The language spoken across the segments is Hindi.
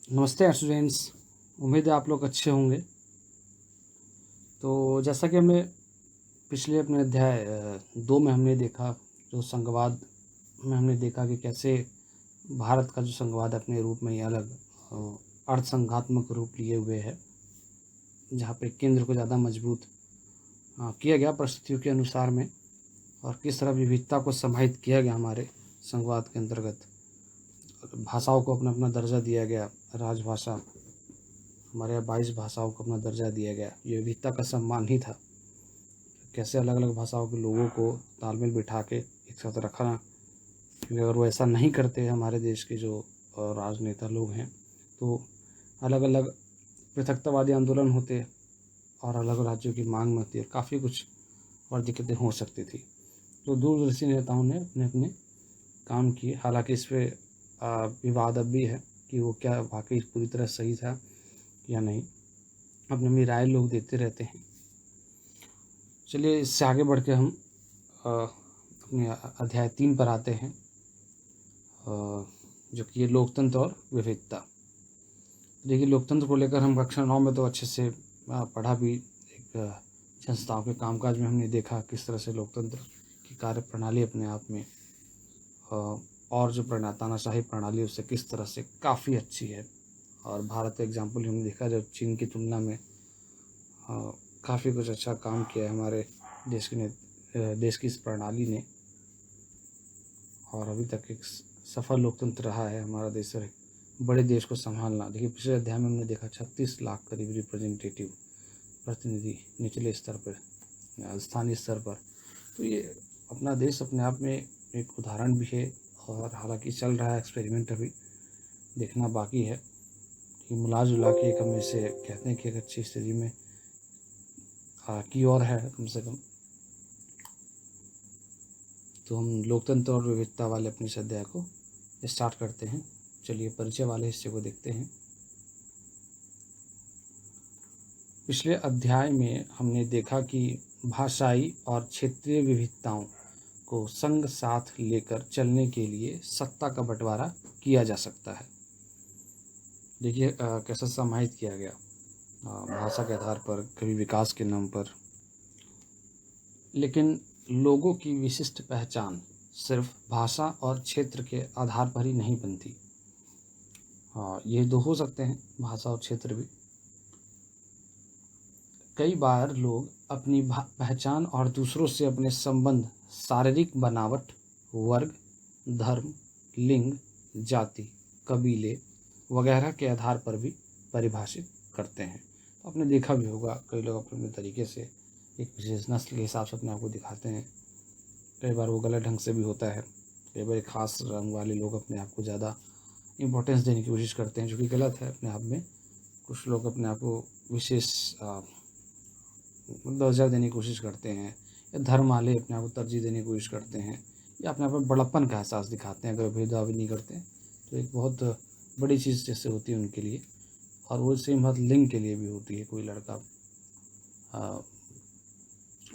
नमस्ते स्टूडेंट्स। उम्मीद है आप लोग अच्छे होंगे। तो जैसा कि हमने पिछले अपने अध्याय 2 में हमने देखा, जो संघवाद में हमने देखा कि कैसे भारत का जो संघवाद अपने रूप में ही अलग अर्थसंघात्मक रूप लिए हुए है, जहाँ पे केंद्र को ज़्यादा मजबूत किया गया परिस्थितियों के अनुसार में, और किस तरह विविधता को समाहित किया गया हमारे संघवाद के अंतर्गत। भाषाओं को अपना अपना दर्जा दिया गया। राजभाषा, हमारे यहाँ 22 भाषाओं को अपना दर्जा दिया गया। ये विविधता का सम्मान ही था। कैसे अलग अलग भाषाओं के लोगों को तालमेल बिठा के एक साथ रखना, क्योंकि अगर वो ऐसा नहीं करते हमारे देश के जो राजनेता लोग हैं, तो अलग अलग पृथकतावादी आंदोलन होते और अलग राज्यों की मांग में होती और काफ़ी कुछ और दिक्कतें हो सकती थी। तो दूरदर्शी नेताओं ने अपने अपने काम किए। हालांकि इस पर विवाद अब भी है कि वो क्या वाकई पूरी तरह सही था या नहीं। अपनी अपनी राय लोग देते रहते हैं। चलिए इससे आगे बढ़ के हम अपने अध्याय 3 पर आते हैं, जो कि ये लोकतंत्र और विविधता। देखिए, लोकतंत्र को लेकर हम कक्षा 9 में तो अच्छे से पढ़ा भी। एक संस्थाओं के कामकाज में हमने देखा किस तरह से लोकतंत्र की कार्य प्रणाली अपने आप में और जो तानाशाही प्रणाली उससे किस तरह से काफ़ी अच्छी है। और भारत का एग्जाम्पल हमने देखा, जब चीन की तुलना में काफ़ी कुछ अच्छा काम किया है हमारे देश की इस प्रणाली ने, और अभी तक एक सफल लोकतंत्र रहा है हमारा देश। और बड़े देश को संभालना, देखिए पिछले अध्याय में हमने देखा 36 लाख करीब रिप्रेजेंटेटिव प्रतिनिधि निचले स्तर पर, स्थानीय स्तर पर। तो ये अपना देश अपने आप में एक उदाहरण भी है। और हालांकि चल रहा है एक्सपेरिमेंट, अभी देखना बाकी है कि मिला जुला के एक हम इसे कहते हैं कि एक अच्छी स्थिति में की ओर है कम से कम। तो हम लोकतंत्र और विविधता वाले अपने इस अध्याय को स्टार्ट करते हैं। चलिए परिचय वाले हिस्से को देखते हैं। पिछले अध्याय में हमने देखा कि भाषाई और क्षेत्रीय विविधताओं को संग साथ लेकर चलने के लिए सत्ता का बंटवारा किया जा सकता है। देखिए कैसे समाहित किया गया भाषा के आधार पर, कभी विकास के नाम पर। लेकिन लोगों की विशिष्ट पहचान सिर्फ भाषा और क्षेत्र के आधार पर ही नहीं बनती। ये दो हो सकते हैं, भाषा और क्षेत्र भी। कई बार लोग अपनी पहचान और दूसरों से अपने संबंध शारीरिक बनावट, वर्ग, धर्म, लिंग, जाति, कबीले वगैरह के आधार पर भी परिभाषित करते हैं। तो आपने देखा भी होगा, कई लोग अपने तरीके से एक विशेष नस्ल के हिसाब से अपने आप को दिखाते हैं। कई बार वो गलत ढंग से भी होता है। कई बार खास रंग वाले लोग अपने आप को ज़्यादा इम्पोर्टेंस देने की कोशिश करते हैं, जो कि गलत है अपने आप में। कुछ लोग अपने आप को विशेष दर्जा देने की कोशिश करते हैं, या धर्म वाले अपने आप को तरजीह देने की कोशिश करते हैं, या अपने आप में बड़प्पन का एहसास दिखाते हैं। अगर भेदभाव नहीं करते तो एक बहुत बड़ी चीज़ जैसे होती है उनके लिए। और वो सेम बात लिंग के लिए भी होती है। कोई लड़का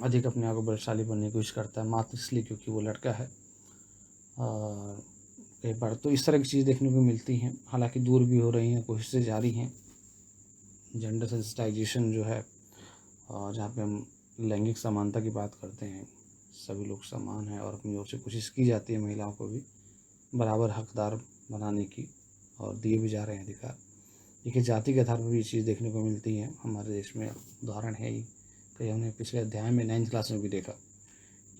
अधिक अपने आप को बलशाली बनने की कोशिश करता है मात्र इसलिए क्योंकि वो लड़का है। कई बार तो इस तरह की चीज़ देखने को मिलती हैं। हालांकि दूर भी हो रही हैं, कोशिशें जारी हैं। जेंडर सेंसिटाइजेशन जो है, जहाँ पे हम लैंगिक समानता की बात करते हैं, सभी लोग समान हैं, और अपनी ओर से कोशिश की जाती है महिलाओं को भी बराबर हकदार बनाने की, और दिए भी जा रहे हैं अधिकार। देखिए जाति के आधार पर भी ये चीज़ देखने को मिलती है हमारे देश में। उदाहरण है ही कई, हमने पिछले अध्याय में 9th क्लास में भी देखा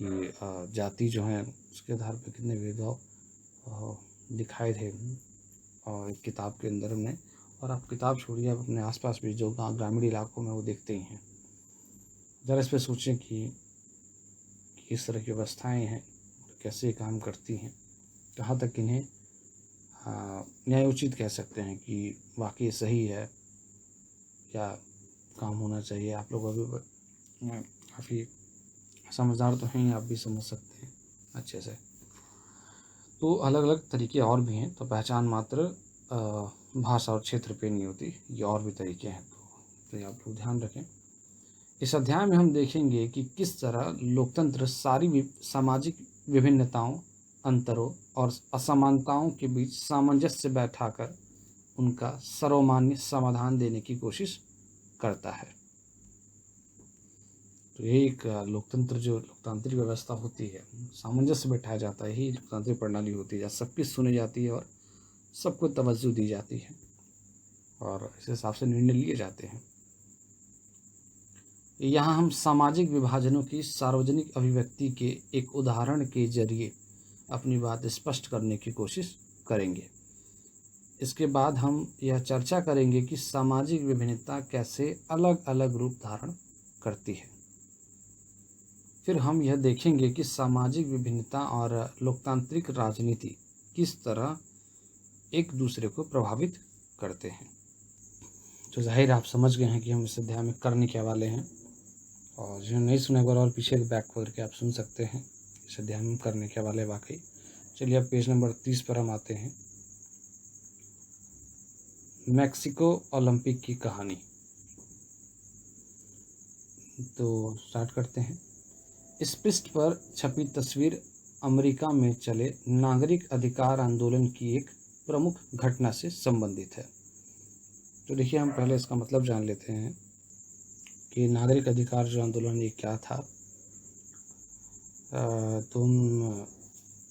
कि जाति जो है उसके आधार पर कितने भेदभाव दिखाए थे और एक किताब के अंदर हमने। और आप किताब छोड़िए, आप अपने आसपास भी जो ग्रामीण इलाकों में वो देखते ही हैं। ज़रा इस पर सोचें कि किस तरह की व्यवस्थाएँ हैं, कैसे काम करती हैं, कहाँ तक इन्हें न्यायोचित कह सकते हैं कि वाकई सही है या काम होना चाहिए। आप लोग अभी काफ़ी समझदार तो हैं, आप भी समझ सकते हैं अच्छे से। तो अलग अलग तरीके और भी हैं। तो पहचान मात्र भाषा और क्षेत्र पे नहीं होती, ये और भी तरीके हैं। तो ये आप लोग ध्यान रखें। इस अध्याय में हम देखेंगे कि किस तरह लोकतंत्र सारी सामाजिक विभिन्नताओं, अंतरों और असमानताओं के बीच सामंजस्य बैठाकर उनका सर्वमान्य समाधान देने की कोशिश करता है। तो ये एक लोकतंत्र, जो लोकतांत्रिक व्यवस्था होती है, सामंजस्य बैठाया जाता है, यही लोकतांत्रिक प्रणाली होती है, जहाँ सबकी सुनी जाती है और सबको तवज्जो दी जाती है और इस हिसाब से निर्णय लिए जाते हैं। यहाँ हम सामाजिक विभाजनों की सार्वजनिक अभिव्यक्ति के एक उदाहरण के जरिए अपनी बात स्पष्ट करने की कोशिश करेंगे। इसके बाद हम यह चर्चा करेंगे कि सामाजिक विभिन्नता कैसे अलग अलग रूप धारण करती है। फिर हम यह देखेंगे कि सामाजिक विभिन्नता और लोकतांत्रिक राजनीति किस तरह एक दूसरे को प्रभावित करते हैं। तो जाहिर आप समझ गए हैं कि हम इस अध्याय में करने क्या वाले हैं, और जिन्होंने नहीं सुना एक बार और पीछे बैक करके आप सुन सकते हैं इस अध्याय में करने क्या वाले वाकई। चलिए अब पेज नंबर 30 पर हम आते हैं। मैक्सिको ओलंपिक की कहानी। तो स्टार्ट करते हैं। इस पृष्ठ पर छपी तस्वीर अमेरिका में चले नागरिक अधिकार आंदोलन की एक प्रमुख घटना से संबंधित है। तो देखिए, हम पहले इसका मतलब जान लेते हैं कि नागरिक अधिकार जो आंदोलन ये क्या था।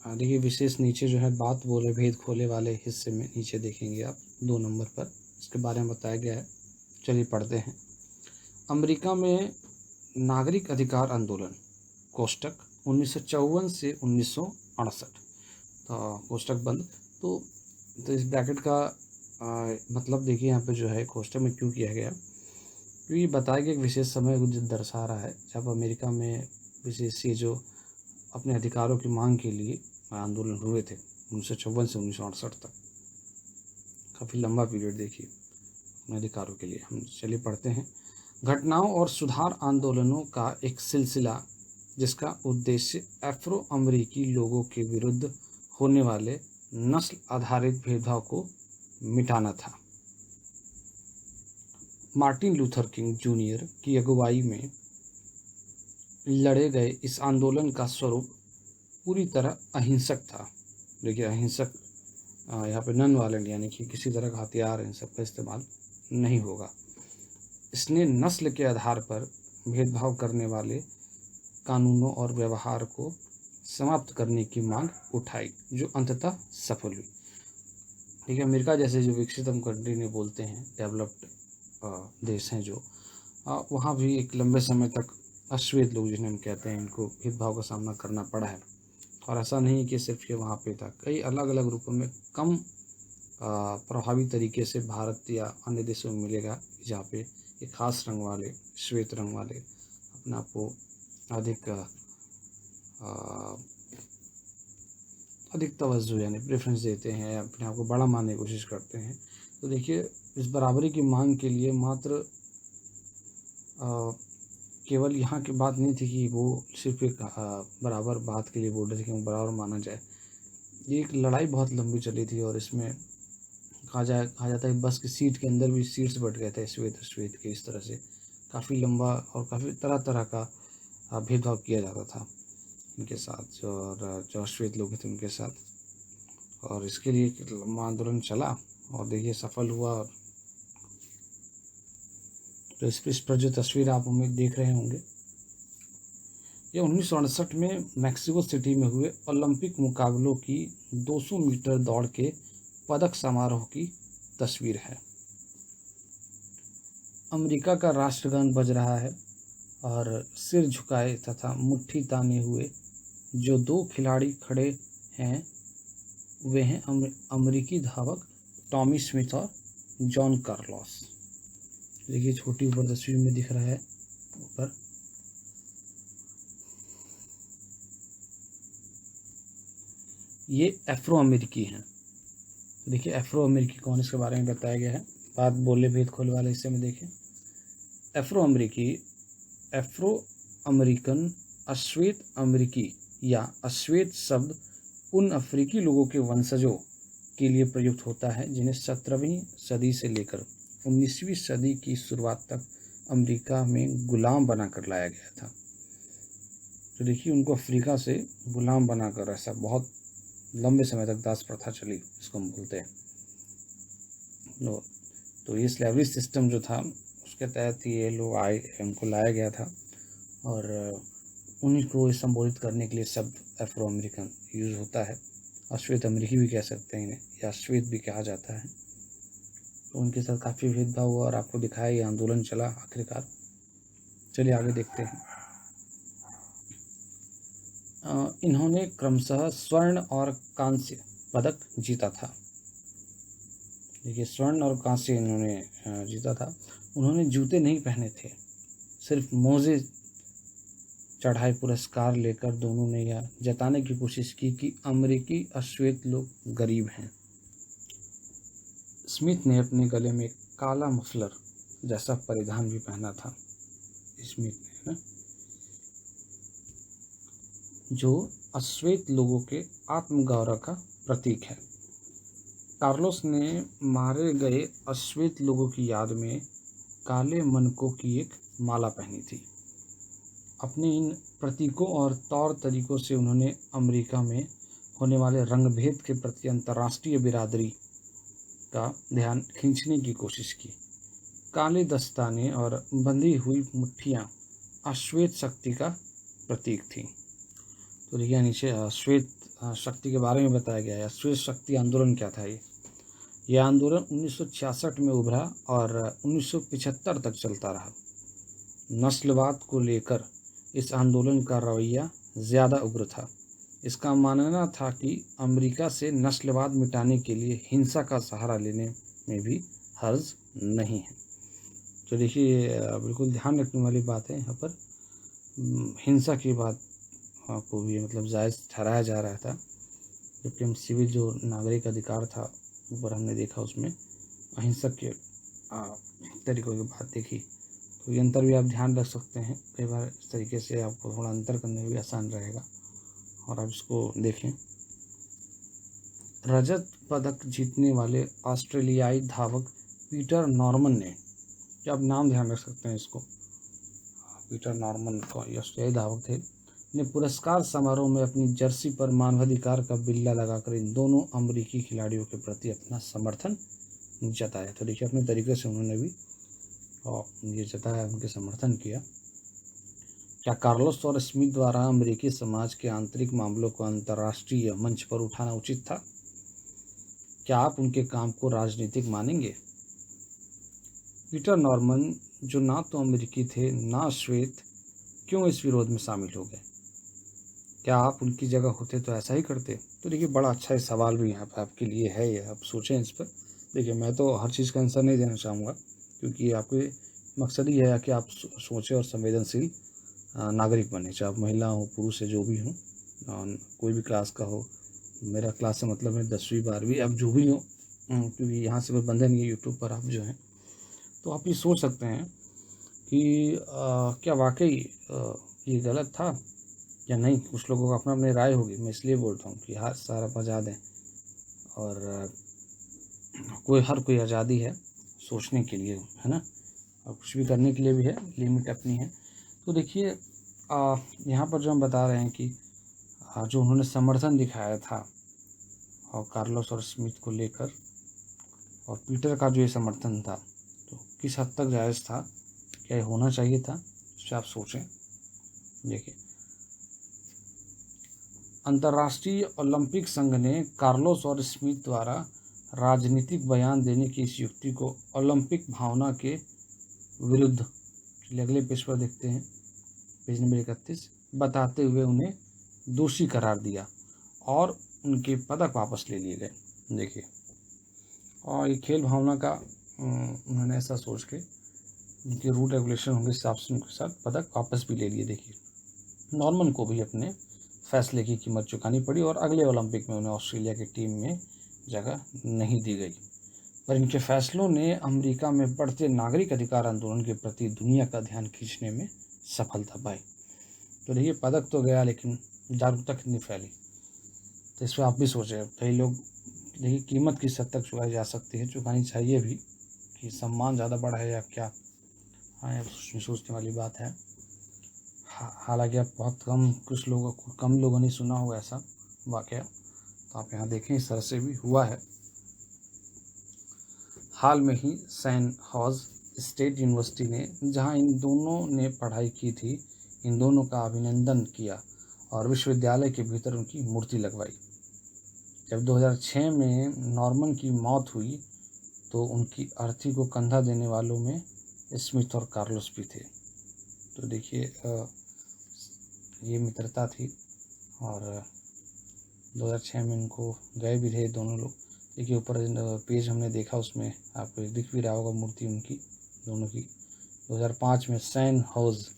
देखिए विशेष नीचे जो है बात बोले भेद खोले वाले हिस्से में नीचे देखेंगे आप 2 नंबर पर इसके बारे में बताया गया है। चलिए पढ़ते हैं। अमेरिका में नागरिक अधिकार आंदोलन कोष्टक 1954 से 1968, तो कोष्टक बंद। तो इस ब्रैकेट का मतलब देखिए यहाँ पे जो है कोष्टक में क्यों किया गया, क्योंकि बताया गया एक विशेष समय को दर्शा रहा है जब अमेरिका में विशेष ये जो अपने अधिकारों की मांग के लिए आंदोलन हुए थे 1954 से 1968 तक। काफ़ी लंबा पीरियड देखिए अपने अधिकारों के लिए। हम चलिए पढ़ते हैं। घटनाओं और सुधार आंदोलनों का एक सिलसिला जिसका उद्देश्य अफ्रो अमेरिकी लोगों के विरुद्ध होने वाले नस्ल आधारित भेदभाव को मिटाना था। मार्टिन लूथर किंग जूनियर की अगुवाई में लड़े गए इस आंदोलन का स्वरूप पूरी तरह अहिंसक था। देखिए अहिंसक यहाँ पे नॉन वायलेंट, यानी कि किसी तरह का हथियार इन सब का इस्तेमाल नहीं होगा। इसने नस्ल के आधार पर भेदभाव करने वाले कानूनों और व्यवहार को समाप्त करने की मांग उठाई, जो अंततः सफल हुई। ठीक है, अमेरिका जैसे जो विकसितम कंट्री ने बोलते हैं, डेवलप्ड देश हैं जो, वहाँ भी एक लंबे समय तक अश्वेत लोग जिन्हें हम कहते हैं, इनको भेदभाव का सामना करना पड़ा है। और ऐसा नहीं कि सिर्फ ये वहाँ पे था, कई अलग अलग रूपों में कम प्रभावी तरीके से भारत या अन्य देशों में मिलेगा, जहाँ पे एक खास रंग वाले, श्वेत रंग वाले अपने आप को अधिक तवज्जो यानी प्रेफरेंस देते हैं, अपने आप को बड़ा मानने की कोशिश करते हैं। तो देखिए इस बराबरी की मांग के लिए मात्र केवल यहाँ की बात नहीं थी कि वो सिर्फ एक बराबर बात के लिए बोल रहे थे कि वो बराबर माना जाए। ये एक लड़ाई बहुत लंबी चली थी और इसमें कहा जाता है बस की सीट के अंदर भी सीट्स बढ़ गए थे श्वेत अश्वेत के, इस तरह से काफ़ी लंबा और काफ़ी तरह तरह का भेदभाव किया जाता था इनके साथ, और जो अश्वेत लोग थे उनके साथ। और इसके लिए एक लंबा आंदोलन चला और देखिए सफल हुआ। और तो इस पर जो तस्वीर आप उम्मीद देख रहे होंगे, ये 1968 में मैक्सिको सिटी में हुए ओलंपिक मुकाबलों की 200 मीटर दौड़ के पदक समारोह की तस्वीर है। अमेरिका का राष्ट्रगान बज रहा है और सिर झुकाए तथा मुट्ठी ताने हुए जो 2 खिलाड़ी खड़े हैं वे हैं अमेरिकी धावक टॉमी स्मिथ और जॉन कार्लोस। देखिए छोटी ऊपर तस्वीर में दिख रहा है ऊपर। ये अफ्रो अमेरिकी हैं। देखिए अफ्रो अमेरिकी कौन, इसके बारे में बताया गया है। बात बोले भेद खोले वाले हिस्से में देखें। अफ्रो अमेरिकी, अफ्रो अमेरिकन, अश्वेत अमेरिकी या अश्वेत शब्द उन अफ्रीकी लोगों के वंशजों के लिए प्रयुक्त होता है जिन्हें 17वीं सदी से लेकर 19वीं सदी की शुरुआत तक अमेरिका में गुलाम बनाकर लाया गया था। तो देखिए उनको अफ्रीका से गुलाम बनाकर, ऐसा बहुत लंबे समय तक दास प्रथा चली, इसको हम बोलते हैं। तो ये स्लेवरी सिस्टम जो था उसके तहत ये लोग आए, उनको लाया गया था और उन्हीं को संबोधित करने के लिए शब्द अफ्रो अमेरिकन यूज़ होता है। अश्वेत अमेरिकी भी कह सकते हैं इन्हें, या अश्वेत भी कहा जाता है। तो उनके साथ काफ़ी भेदभाव हुआ और आपको दिखाया ये आंदोलन चला आखिरकार। चलिए आगे देखते हैं। इन्होंने क्रमशः स्वर्ण और कांस्य पदक जीता था। देखिए, स्वर्ण और कांस्य इन्होंने जीता था। उन्होंने जूते नहीं पहने थे, सिर्फ मोजे चढ़ाए पुरस्कार लेकर दोनों ने यह जताने की कोशिश की कि अमेरिकी अश्वेत लोग गरीब हैं। स्मिथ ने अपने गले में काला मफलर जैसा परिधान भी पहना था, स्मिथ ने, जो अश्वेत लोगों के आत्मगौरव का प्रतीक है। कार्लोस ने मारे गए अश्वेत लोगों की याद में काले मनकों की एक माला पहनी थी। अपने इन प्रतीकों और तौर तरीकों से उन्होंने अमेरिका में होने वाले रंगभेद के प्रति अंतर्राष्ट्रीय बिरादरी का ध्यान खींचने की कोशिश की। काले दस्ताने और बंधी हुई मुट्ठियां अश्वेत शक्ति का प्रतीक थी। तो देखिए नीचे अश्वेत शक्ति के बारे में बताया गया है। अश्वेत शक्ति आंदोलन क्या था? यह आंदोलन 1966 में उभरा और 1975 तक चलता रहा। नस्लवाद को लेकर इस आंदोलन का रवैया ज़्यादा उग्र था। इसका मानना था कि अमेरिका से नस्लवाद मिटाने के लिए हिंसा का सहारा लेने में भी हर्ज नहीं है। तो देखिए बिल्कुल ध्यान रखने वाली बात है यहाँ पर, हिंसा की बात को भी मतलब जायज़ ठहराया जा रहा था, जबकि हम सिविल जो नागरिक अधिकार था ऊपर हमने देखा उसमें अहिंसक के तरीकों की बात देखी। तो ये अंतर भी आप ध्यान रख सकते हैं, कई बार इस तरीके से आपको थोड़ा अंतर करने में भी आसान रहेगा और आप इसको देखें। रजत पदक जीतने वाले ऑस्ट्रेलियाई धावक पीटर नॉर्मन ने, क्या आप नाम ध्यान रख सकते हैं इसको, पीटर नॉर्मन को ऑस्ट्रेलियाई धावक थे, ने पुरस्कार समारोह में अपनी जर्सी पर मानवाधिकार का बिल्ला लगाकर इन दोनों अमेरिकी खिलाड़ियों के प्रति अपना समर्थन जताया। तो देखिए अपने तरीके से उन्होंने भी ये जताया, उनके समर्थन किया। क्या कार्लोस और स्मिथ द्वारा अमेरिकी समाज के आंतरिक मामलों को अंतर्राष्ट्रीय मंच पर उठाना उचित था? क्या आप उनके काम को राजनीतिक मानेंगे? पीटर नॉर्मन, जो ना तो अमेरिकी थे ना श्वेत, क्यों इस विरोध में शामिल हो गए? क्या आप उनकी जगह होते तो ऐसा ही करते? तो देखिए बड़ा अच्छा ये सवाल भी यहाँ पे आपके लिए है, ये आप सोचें इस पर। देखिए मैं तो हर चीज़ का आंसर नहीं देना चाहूँगा, क्योंकि आपके मकसद ही है कि आप सोचें और संवेदनशील नागरिक बने, चाहे आप महिला हो पुरुष है जो भी हो, कोई भी क्लास का हो। मेरा क्लास से मतलब है 10वीं 12वीं, आप जो भी हो, क्योंकि यहाँ से कोई बंधन नहीं है, यूट्यूब पर आप जो हैं तो आप ये सोच सकते हैं कि क्या वाकई ये गलत था या नहीं। कुछ लोगों को अपना अपनी राय होगी, मैं इसलिए बोलता हूँ कि हर सारा आज़ाद है और हर कोई आज़ादी है सोचने के लिए, है ना, और कुछ भी करने के लिए भी है, लिमिट अपनी है। तो देखिए यहाँ पर जो हम बता रहे हैं कि जो उन्होंने समर्थन दिखाया था और कार्लोस और स्मिथ को लेकर, और पीटर का जो ये समर्थन था, तो किस हद तक जायज़ था, क्या ये होना चाहिए था, इससे आप सोचें। देखिए अंतर्राष्ट्रीय ओलंपिक संघ ने कार्लोस और स्मिथ द्वारा राजनीतिक बयान देने की इस युक्ति को ओलंपिक भावना के विरुद्ध, अगले पेज पर देखते हैं, पेज नंबर 31, बताते हुए उन्हें दोषी करार दिया और उनके पदक वापस ले लिए गए। देखिए, और ये खेल भावना का उन्होंने ऐसा सोच के उनके रूल रेगुलेशन होंगे हिसाब से उनके साथ पदक वापस भी ले लिए। देखिए नॉर्मन को भी अपने फैसले की कीमत चुकानी पड़ी और अगले ओलंपिक में उन्हें ऑस्ट्रेलिया की टीम में जगह नहीं दी गई, पर इनके फैसलों ने अमेरिका में बढ़ते नागरिक अधिकार आंदोलन के प्रति दुनिया का ध्यान खींचने में सफलता पाई। तो देखिए पदक तो गया, लेकिन जागरूकता कितनी फैली, तो इस पर आप भी सोचें। कई लोग देखिए कीमत किस हद तक चुकाई जा सकती है, चुकानी चाहिए भी, कि सम्मान ज़्यादा बड़ा है या क्या। हाँ, ये सोचने वाली बात है। हालांकि अब बहुत कम लोगों ने सुना होगा ऐसा वाकया, तो आप यहाँ देखें इस तरह से भी हुआ है। हाल में ही सैन हॉज स्टेट यूनिवर्सिटी ने, जहां इन दोनों ने पढ़ाई की थी, इन दोनों का अभिनंदन किया और विश्वविद्यालय के भीतर उनकी मूर्ति लगवाई। जब 2006 में नॉर्मन की मौत हुई तो उनकी अर्थी को कंधा देने वालों में स्मिथ और कार्लोस भी थे। तो देखिए ये मित्रता थी और 2006 में उनको गए भी थे दोनों लोग। देखिए ऊपर पेज हमने देखा, उसमें आपको दिख भी रहा होगा मूर्ति उनकी दोनों की। 2005 में सैन हॉज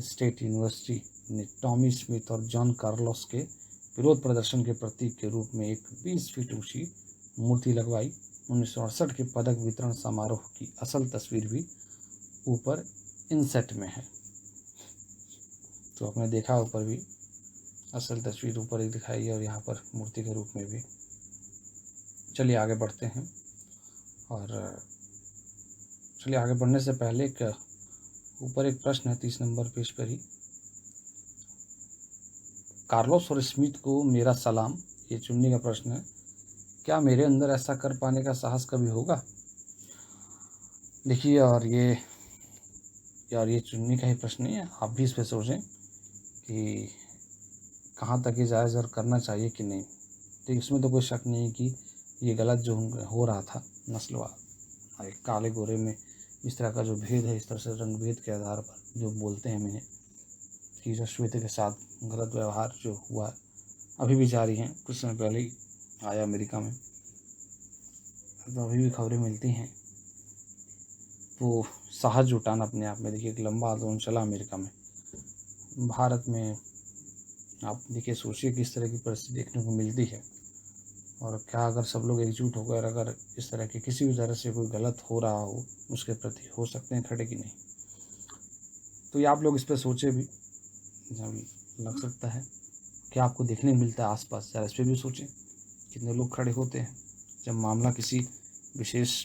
स्टेट यूनिवर्सिटी ने टॉमी स्मिथ और जॉन कार्लोस के विरोध प्रदर्शन के प्रतीक के रूप में एक 20 फीट ऊंची मूर्ति लगवाई। 1968 के पदक वितरण समारोह की असल तस्वीर भी ऊपर इनसेट में है। तो आपने देखा ऊपर भी असल तस्वीर ऊपर ही दिखाई है और यहाँ पर मूर्ति के रूप में भी। चलिए आगे बढ़ते हैं। और चलिए आगे बढ़ने से पहले ऊपर एक प्रश्न है 30 नंबर पेज पर ही। कार्लोस और स्मिथ को मेरा सलाम, ये चुनने का प्रश्न है। क्या मेरे अंदर ऐसा कर पाने का साहस कभी होगा? देखिए और ये चुनने का ही प्रश्न नहीं है, आप भी इस पर सोचें कि कहाँ तक ये जायज़ और करना चाहिए कि नहीं। तो इसमें तो कोई शक नहीं है कि ये गलत जो हो रहा था नस्लवाद, एक काले गोरे में इस तरह का जो भेद है, इस तरह से रंग भेद के आधार पर जो बोलते हैं मैंने कि जो श्वेत के साथ गलत व्यवहार जो हुआ अभी भी जारी है। कुछ समय पहले ही आया अमेरिका में, तो अभी भी खबरें मिलती हैं। तो साहस जुटाना अपने आप में, देखिए एक लंबा आंदोलन चला अमेरिका में। भारत में आप देखिए सोचिए किस तरह की परिस्थिति देखने को मिलती है और क्या अगर सब लोग एकजुट होकर अगर इस तरह के किसी भी तरह से कोई गलत हो रहा हो उसके प्रति हो सकते हैं खड़े कि नहीं। तो ये आप लोग इस पर सोचे भी, लग सकता है कि आपको देखने मिलता है आसपास, ज़रा इस पर भी सोचें कितने लोग खड़े होते हैं जब मामला किसी विशेष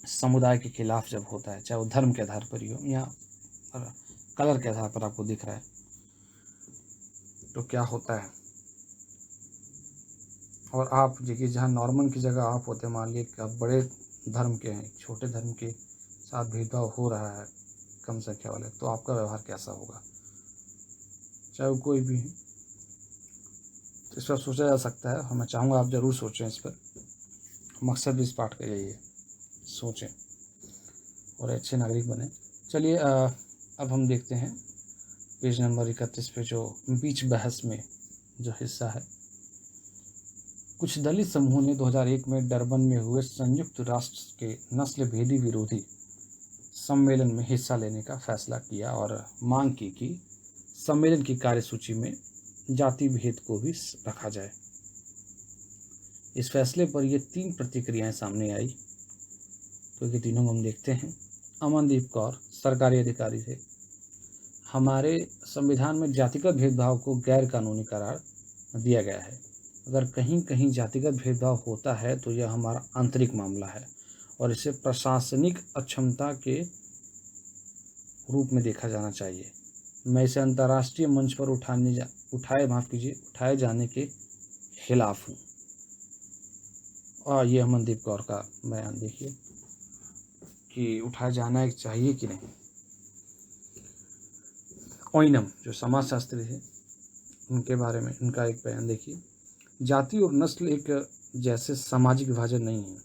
समुदाय के खिलाफ जब होता है, चाहे वो धर्म के आधार पर ही हो या कलर के आधार पर आपको दिख रहा है, तो क्या होता है। और आप देखिए जहाँ नॉर्मन की जगह आप होते, मान लीजिए कि आप बड़े धर्म के हैं, छोटे धर्म के साथ भेदभाव हो रहा है कम संख्या वाले, तो आपका व्यवहार कैसा होगा, चाहे वो कोई भी है। तो इस पर सोचा जा सकता है। मैं चाहूँगा आप ज़रूर सोचें इस पर। मकसद भी इस पाठ का यही है, सोचें और अच्छे नागरिक बने। चलिए अब हम देखते हैं पेज नंबर 31 पे जो बीच बहस में जो हिस्सा है। कुछ दलित समूहों ने 2001 में डरबन में हुए संयुक्त राष्ट्र के नस्ल भेदी विरोधी सम्मेलन में हिस्सा लेने का फैसला किया और मांग की कि सम्मेलन की कार्यसूची में जाति भेद को भी रखा जाए। इस फैसले पर ये 3 प्रतिक्रियाएं सामने आई, तो ये तीनों हम देखते हैं। अमनदीप कौर सरकारी अधिकारी थे। हमारे संविधान में जातिगत भेदभाव को गैर कानूनी करार दिया गया है। अगर कहीं कहीं जातिगत भेदभाव होता है तो यह हमारा आंतरिक मामला है और इसे प्रशासनिक अक्षमता के रूप में देखा जाना चाहिए। मैं इसे अंतर्राष्ट्रीय मंच पर उठाए जाने के खिलाफ हूँ। और ये अमनदीप कौर का बयान देखिए कि उठाया जाना चाहिए कि नहीं। ओइनम जो समाजशास्त्री है उनके बारे में उनका एक बयान देखिए। जाति और नस्ल एक जैसे सामाजिक विभाजन नहीं है,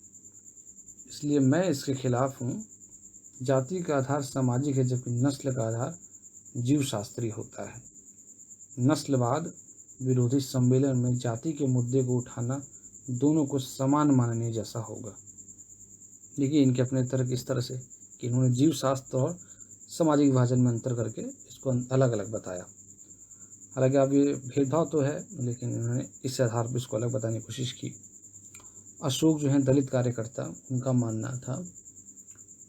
इसलिए मैं इसके खिलाफ हूँ। जाति का आधार सामाजिक है जबकि नस्ल का आधार जीवशास्त्रीय होता है। नस्लवाद विरोधी सम्मेलन में जाति के मुद्दे को उठाना दोनों को समान मानने जैसा होगा। देखिए इनके अपने तरह इस तरह से कि इन्होंने जीवशास्त्र और सामाजिक विभाजन में अंतर करके इसको अलग अलग बताया। हालांकि अब ये भेदभाव तो है लेकिन इन्होंने इस आधार पर इसको अलग बताने की कोशिश की। अशोक जो हैं दलित कार्यकर्ता, उनका मानना था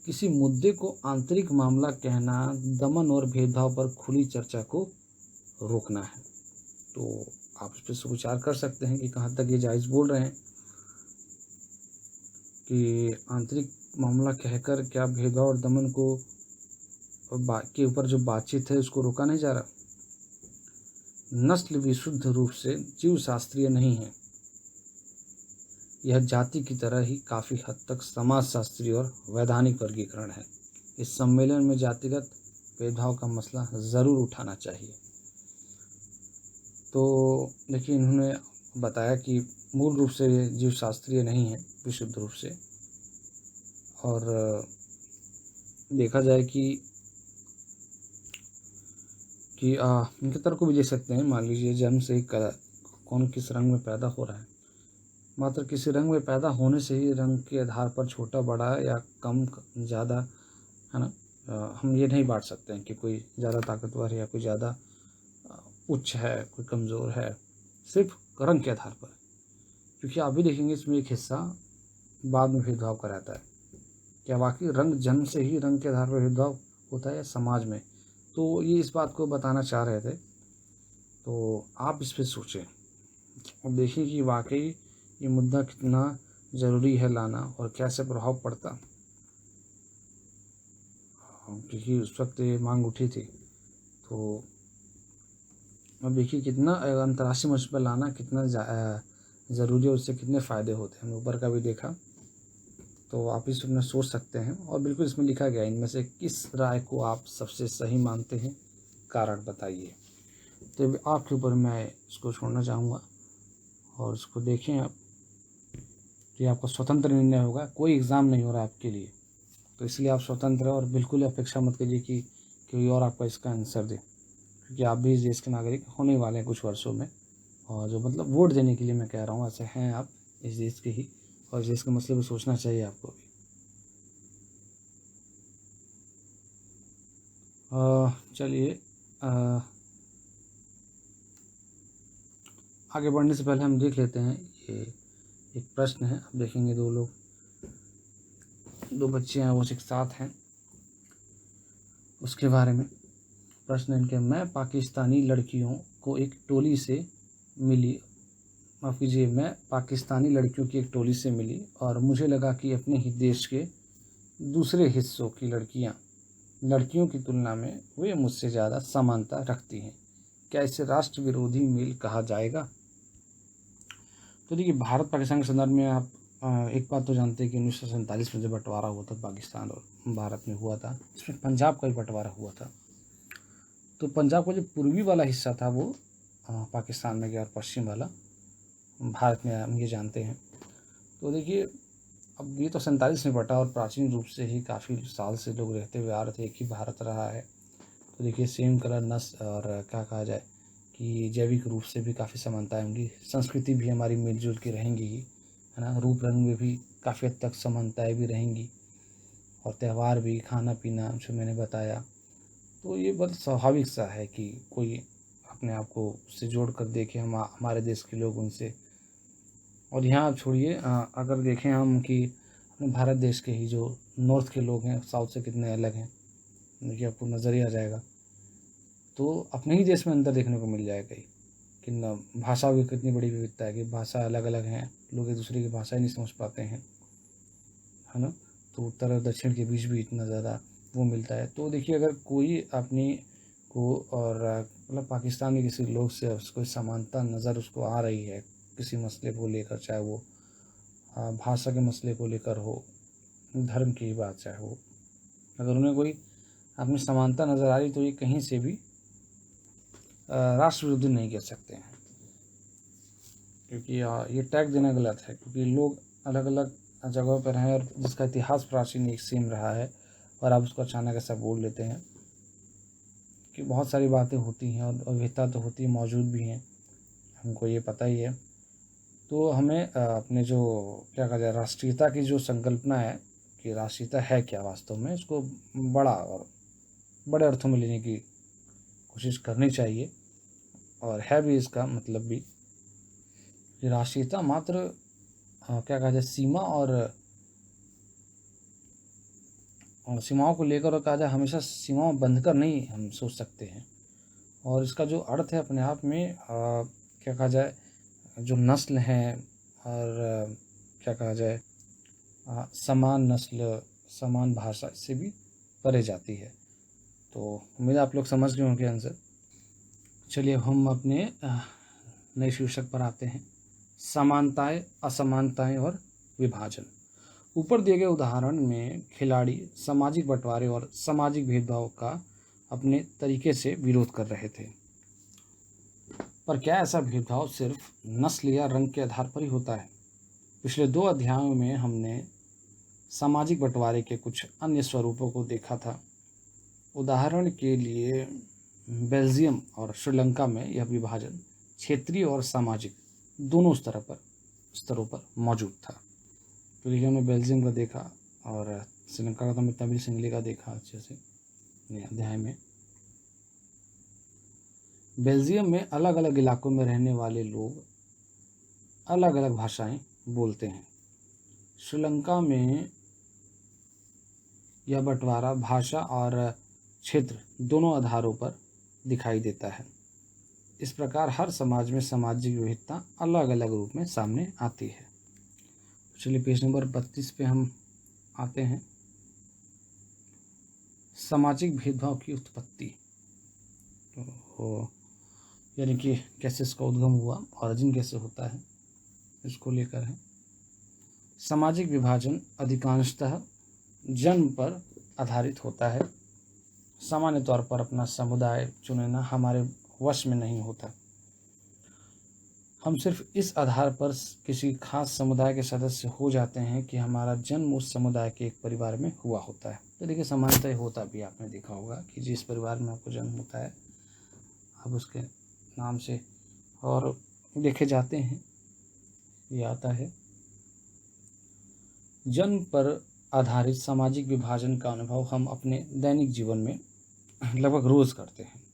किसी मुद्दे को आंतरिक मामला कहना दमन और भेदभाव पर खुली चर्चा को रोकना है। तो आप इस पर विचार कर सकते हैं कि कहाँ तक ये जायज़ बोल रहे हैं कि आंतरिक मामला कहकर क्या भेदभाव और दमन को के ऊपर जो बातचीत है उसको रोका नहीं जा रहा। नस्ल विशुद्ध रूप से जीवशास्त्रीय नहीं है, यह जाति की तरह ही काफ़ी हद तक समाजशास्त्री और वैधानिक वर्गीकरण है। इस सम्मेलन में जातिगत भेदभाव का मसला ज़रूर उठाना चाहिए। तो देखिए, इन्होंने बताया कि मूल रूप से ये जीव शास्त्रीय नहीं है विशुद्ध रूप से, और देखा जाए कि इनके तर्क को भी ले सकते हैं। मान लीजिए जन्म से ही कौन किस रंग में पैदा हो रहा है, मात्र किसी रंग में पैदा होने से ही रंग के आधार पर छोटा बड़ा या कम ज़्यादा, है ना, हम ये नहीं बांट सकते हैं कि कोई ज़्यादा ताकतवर है या कोई ज़्यादा उच्च है, कोई कमज़ोर है, सिर्फ रंग के आधार पर। क्योंकि आप भी देखेंगे इसमें एक हिस्सा बाद में भेदभाव कराता है। क्या वाकई रंग जन्म से ही रंग के आधार पर भेदभाव होता है या समाज में? तो ये इस बात को बताना चाह रहे थे। तो आप इस पर सोचें और देखिए कि वाकई ये मुद्दा कितना ज़रूरी है लाना और कैसे प्रभाव पड़ता, क्योंकि उस वक्त ये मांग उठी थी। तो अब देखिए कितना अंतर्राष्ट्रीय मंच पर लाना कितना ज़रूरी है, उससे कितने फ़ायदे होते हैं। हमने ऊपर का भी देखा, तो आप इस में सोच सकते हैं। और बिल्कुल इसमें लिखा गया, इनमें से किस राय को आप सबसे सही मानते हैं, कारण बताइए। तो आपके ऊपर मैं इसको छोड़ना चाहूँगा और इसको देखें आप, ये आपका स्वतंत्र निर्णय होगा। कोई एग्ज़ाम नहीं हो रहा आपके लिए, तो इसलिए आप स्वतंत्र हैं और बिल्कुल अपेक्षा मत कीजिए कि कोई और आपका इसका आंसर दे, क्योंकि आप भी इस देश के नागरिक होने वाले हैं कुछ वर्षों में। और जो मतलब वोट देने के लिए मैं कह रहा हूँ, ऐसे हैं आप इस देश के ही, और इस देश के मसले पर सोचना चाहिए आपको भी। चलिए, आगे बढ़ने से पहले हम देख लेते हैं, ये एक प्रश्न है। आप देखेंगे दो बच्चे हैं, वो एक साथ हैं, उसके बारे में प्रश्न इनके। मैं पाकिस्तानी लड़कियों की एक टोली से मिली और मुझे लगा कि अपने ही देश के दूसरे हिस्सों की लड़कियों की तुलना में वे मुझसे ज़्यादा समानता रखती हैं। क्या इसे राष्ट्र विरोधी मेल कहा जाएगा? तो देखिए, भारत पाकिस्तान के संदर्भ में आप एक बात तो जानते हैं कि 1947 में जब बंटवारा हुआ था पाकिस्तान और भारत में हुआ था, इसमें पंजाब का भी बंटवारा हुआ था। तो पंजाब का जो पूर्वी वाला हिस्सा था वो पाकिस्तान में गया और पश्चिम वाला भारत में, हम ये जानते हैं। तो देखिए, अब ये तो 47 में बटा और प्राचीन रूप से ही काफ़ी साल से लोग रहते हुए आ रहे थे, एक ही भारत रहा है। तो देखिए, सेम कलर नस्ल और क्या कहा जाए कि जैविक रूप से भी काफ़ी समानताएं होंगी, संस्कृति भी हमारी मिलजुल के रहेंगी ही, है ना, रूप रंग में भी काफ़ी हद तक समानताएं भी रहेंगी, और त्यौहार भी, खाना पीना जो मैंने बताया। तो ये बहुत स्वाभाविक सा है कि कोई अपने आप को उससे जोड़ कर देखे, हमारे देश के लोग उनसे। और यहाँ आप छोड़िए, अगर देखें हम कि अपने भारत देश के ही जो नॉर्थ के लोग हैं, साउथ से कितने अलग हैं, देखिए आपको नज़र ही आ जाएगा। तो अपने ही देश में अंतर देखने को मिल जाएगा ही कि भाषा की कितनी बड़ी विविधता है, कि भाषा अलग अलग हैं, लोग एक दूसरे की भाषा ही नहीं समझ पाते हैं, है ना। तो उत्तर और दक्षिण के बीच भी इतना ज़्यादा वो मिलता है। तो देखिए, अगर कोई अपनी को और मतलब पाकिस्तान में किसी लोग से उसको समानता नज़र उसको आ रही है किसी मसले को लेकर, चाहे वो भाषा के मसले को लेकर हो, धर्म की बात चाहे हो, अगर उन्हें कोई अपनी समानता नज़र आ रही, तो ये कहीं से भी राष्ट्र विरोधी नहीं कह सकते हैं, क्योंकि ये टैग देना गलत है। क्योंकि लोग अलग अलग जगहों पर हैं और जिसका इतिहास प्राचीन एक सेम रहा है, और आप उसको अचानक ऐसा बोल लेते हैं कि बहुत सारी बातें होती हैं और विविधता तो होती है, मौजूद भी हैं, हमको ये पता ही है। तो हमें अपने जो क्या कहा जाए, राष्ट्रीयता की जो संकल्पना है कि राष्ट्रीयता है क्या वास्तव में, उसको बड़ा और बड़े अर्थों में लेने की कोशिश करनी चाहिए। और है भी इसका मतलब भी कि राष्ट्रीयता मात्र क्या कहा जाए, सीमा और सीमाओं को लेकर, और कहा जाए हमेशा सीमाओं बंद कर नहीं हम सोच सकते हैं। और इसका जो अर्थ है अपने आप में क्या कहा जाए, जो नस्ल हैं और क्या कहा जाए, समान नस्ल समान भाषा, इससे भी परे जाती है। तो उम्मीद आप लोग समझ गए होंगे आंसर। चलिए, अब हम अपने नए शीर्षक पर आते हैं, समानताएं, असमानताएं और विभाजन। ऊपर दिए गए उदाहरण में खिलाड़ी सामाजिक बंटवारे और सामाजिक भेदभाव का अपने तरीके से विरोध कर रहे थे। पर क्या ऐसा भेदभाव सिर्फ नस्ल या रंग के आधार पर ही होता है? पिछले 2 अध्यायों में हमने सामाजिक बंटवारे के कुछ अन्य स्वरूपों को देखा था। उदाहरण के लिए बेल्जियम और श्रीलंका में यह विभाजन क्षेत्रीय और सामाजिक दोनों स्तरों पर मौजूद था। तो देखिए हमने बेल्जियम का देखा और श्रीलंका का तो हमने तमिल सिंगली का देखा अच्छे से अध्याय में। बेल्जियम में अलग अलग इलाकों में रहने वाले लोग अलग अलग भाषाएं बोलते हैं। श्रीलंका में यह बंटवारा भाषा और क्षेत्र दोनों आधारों पर दिखाई देता है। इस प्रकार हर समाज में सामाजिक विविधता अलग अलग रूप में सामने आती है। चलिए पेज नंबर 32 पे हम आते हैं। सामाजिक भेदभाव की उत्पत्ति, तो यानी कि कैसे इसका उद्गम हुआ, ऑरिजिन कैसे होता है, इसको लेकर है। सामाजिक विभाजन अधिकांशतः जन्म पर आधारित होता है। सामान्य तौर पर अपना समुदाय चुनना हमारे वश में नहीं होता। हम सिर्फ इस आधार पर किसी खास समुदाय के सदस्य हो जाते हैं कि हमारा जन्म उस समुदाय के एक परिवार में हुआ होता है। तो देखिए समानतः होता भी आपने देखा होगा कि जिस परिवार में आपको जन्म होता है आप उसके नाम से और देखे जाते हैं, ये आता है। जन्म पर आधारित सामाजिक विभाजन का अनुभव हम अपने दैनिक जीवन में लगभग रोज करते हैं।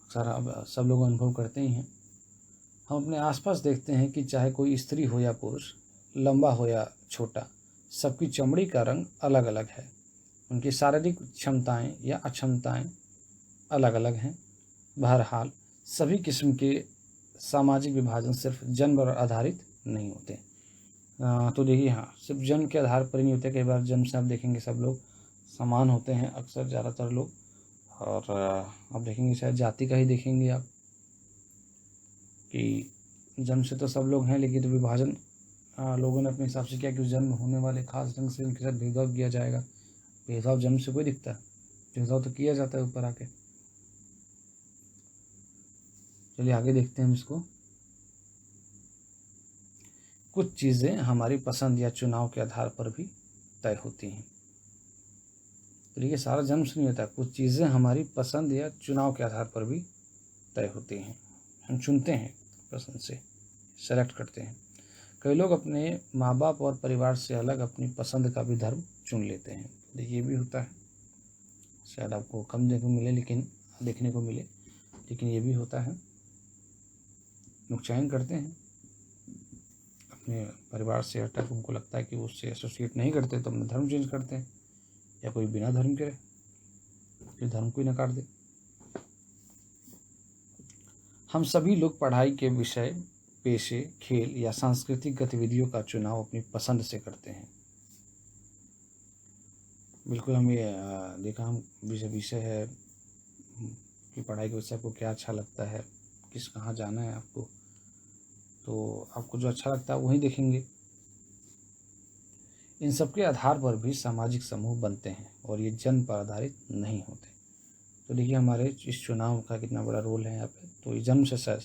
अक्सर सब लोग अनुभव करते ही हैं। हम अपने आसपास देखते हैं कि चाहे कोई स्त्री हो या पुरुष, लंबा हो या छोटा, सबकी चमड़ी का रंग अलग अलग है। उनकी शारीरिक क्षमताएं या अक्षमताएं अलग अलग हैं। बहरहाल सभी किस्म के सामाजिक विभाजन सिर्फ जन्म पर आधारित नहीं होते। तो देखिए हाँ, सिर्फ जन्म के आधार पर ही नहीं होते। कई बार जन्म से आप देखेंगे सब लोग समान होते हैं, अक्सर ज़्यादातर लोग। और आप देखेंगे शायद जाति का ही देखेंगे आप कि जन्म से तो सब लोग हैं, लेकिन तो विभाजन लोगों ने अपने हिसाब से किया कि उस जन्म होने वाले खास ढंग से उनके साथ भेदभाव किया जाएगा। भेदभाव जन्म से कोई दिखता है? भेदभाव तो किया जाता है ऊपर आके। चलिए आगे देखते हैं हम इसको। कुछ चीज़ें हमारी पसंद या चुनाव के आधार पर भी तय होती हैं। तो देखिए सारा जन्म से नहीं होता, कुछ चीज़ें हमारी पसंद या चुनाव के आधार पर भी तय होती हैं। हम चुनते हैं, पसंद से सेलेक्ट करते हैं। कई लोग अपने माँ बाप और परिवार से अलग अपनी पसंद का भी धर्म चुन लेते हैं। देखिए ये भी होता है, शायद आपको कम देखने को मिले, लेकिन ये भी होता है। लोग चयन करते हैं अपने परिवार से हटकर, उनको लगता है कि वो उससे एसोसिएट नहीं करते तो अपना धर्म चेंज करते हैं। या कोई बिना धर्म के रहे, कोई धर्म को ही नकार दे। हम सभी लोग पढ़ाई के विषय, पेशे, खेल या सांस्कृतिक गतिविधियों का चुनाव अपनी पसंद से करते हैं। बिल्कुल हम ये देखा, हम विषय है कि पढ़ाई के विषय आपको क्या अच्छा लगता है, कहाँ जाना है आपको, तो आपको जो अच्छा लगता है वही देखेंगे। इन सब के आधार पर भी सामाजिक समूह बनते हैं और ये जन्म पर आधारित नहीं होते। तो देखिए हमारे इस चुनाव का कितना बड़ा रोल है यहाँ पे। तो ये जन्म से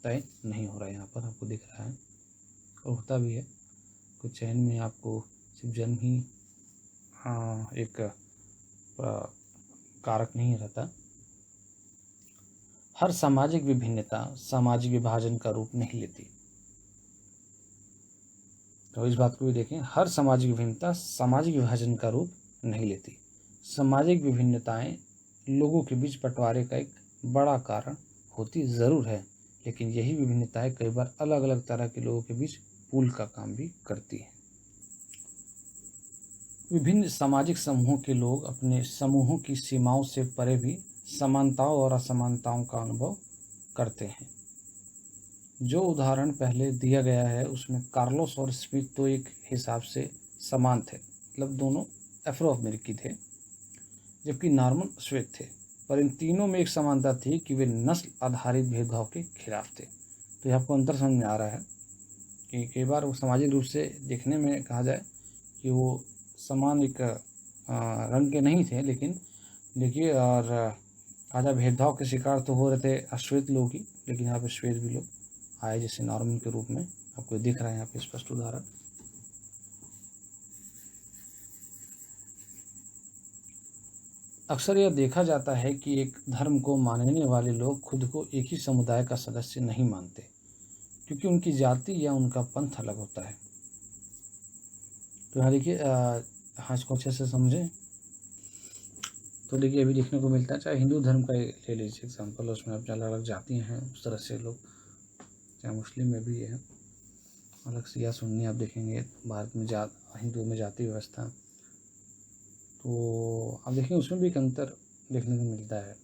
तय नहीं हो रहा है, यहाँ पर आपको दिख रहा है और होता भी है। कुछ चयन में आपको सिर्फ जन्म ही एक कारक नहीं रहता। हर सामाजिक विभिन्नता सामाजिक विभाजन का रूप नहीं लेती। तो इस बात को भी देखें, हर सामाजिक विभिन्नता सामाजिक विभाजन का रूप नहीं लेती। सामाजिक विभिन्नताएं लोगों के बीच बंटवारे का एक बड़ा कारण होती ज़रूर है, लेकिन यही विभिन्नताएं कई बार अलग अलग तरह के लोगों के बीच पुल का काम भी करती हैं। विभिन्न सामाजिक समूहों के लोग अपने समूहों की सीमाओं से परे भी समानताओं और असमानताओं का अनुभव करते हैं। जो उदाहरण पहले दिया गया है उसमें कार्लोस और स्मिथ तो एक हिसाब से समान थे, मतलब दोनों अफ्रो अमेरिकी थे, जबकि नॉर्मन श्वेत थे। पर इन तीनों में एक समानता थी कि वे नस्ल आधारित भेदभाव के खिलाफ थे। तो ये आपको अंतर समझ में आ रहा है कि कई बार वो सामाजिक रूप से देखने में कहा जाए कि वो समान एक रंग के नहीं थे, लेकिन देखिए और आधा भेदभाव के शिकार तो हो रहे थे अश्वेत लोग ही, लेकिन यहाँ पे श्वेत भी लोग आए जैसे नॉर्मल के रूप में। आपको दिख रहा है यहाँ पे स्पष्ट उदाहरण। अक्सर यह देखा जाता है कि एक धर्म को मानने वाले लोग खुद को एक ही समुदाय का सदस्य नहीं मानते, क्योंकि उनकी जाति या उनका पंथ अलग होता है। तो यहाँ देखिए हाँ, इसको अच्छे से समझें तो देखिए अभी देखने को मिलता है, चाहे हिंदू धर्म का ले लीजिए एग्जाम्पल, उसमें अब अलग अलग जातियाँ हैं उस तरह से लोग, चाहे मुस्लिम में भी है अलग से, या सुन्नी आप देखेंगे भारत में हिंदुओं में जाति व्यवस्था, तो आप देखेंगे उसमें भी एक अंतर देखने को मिलता है।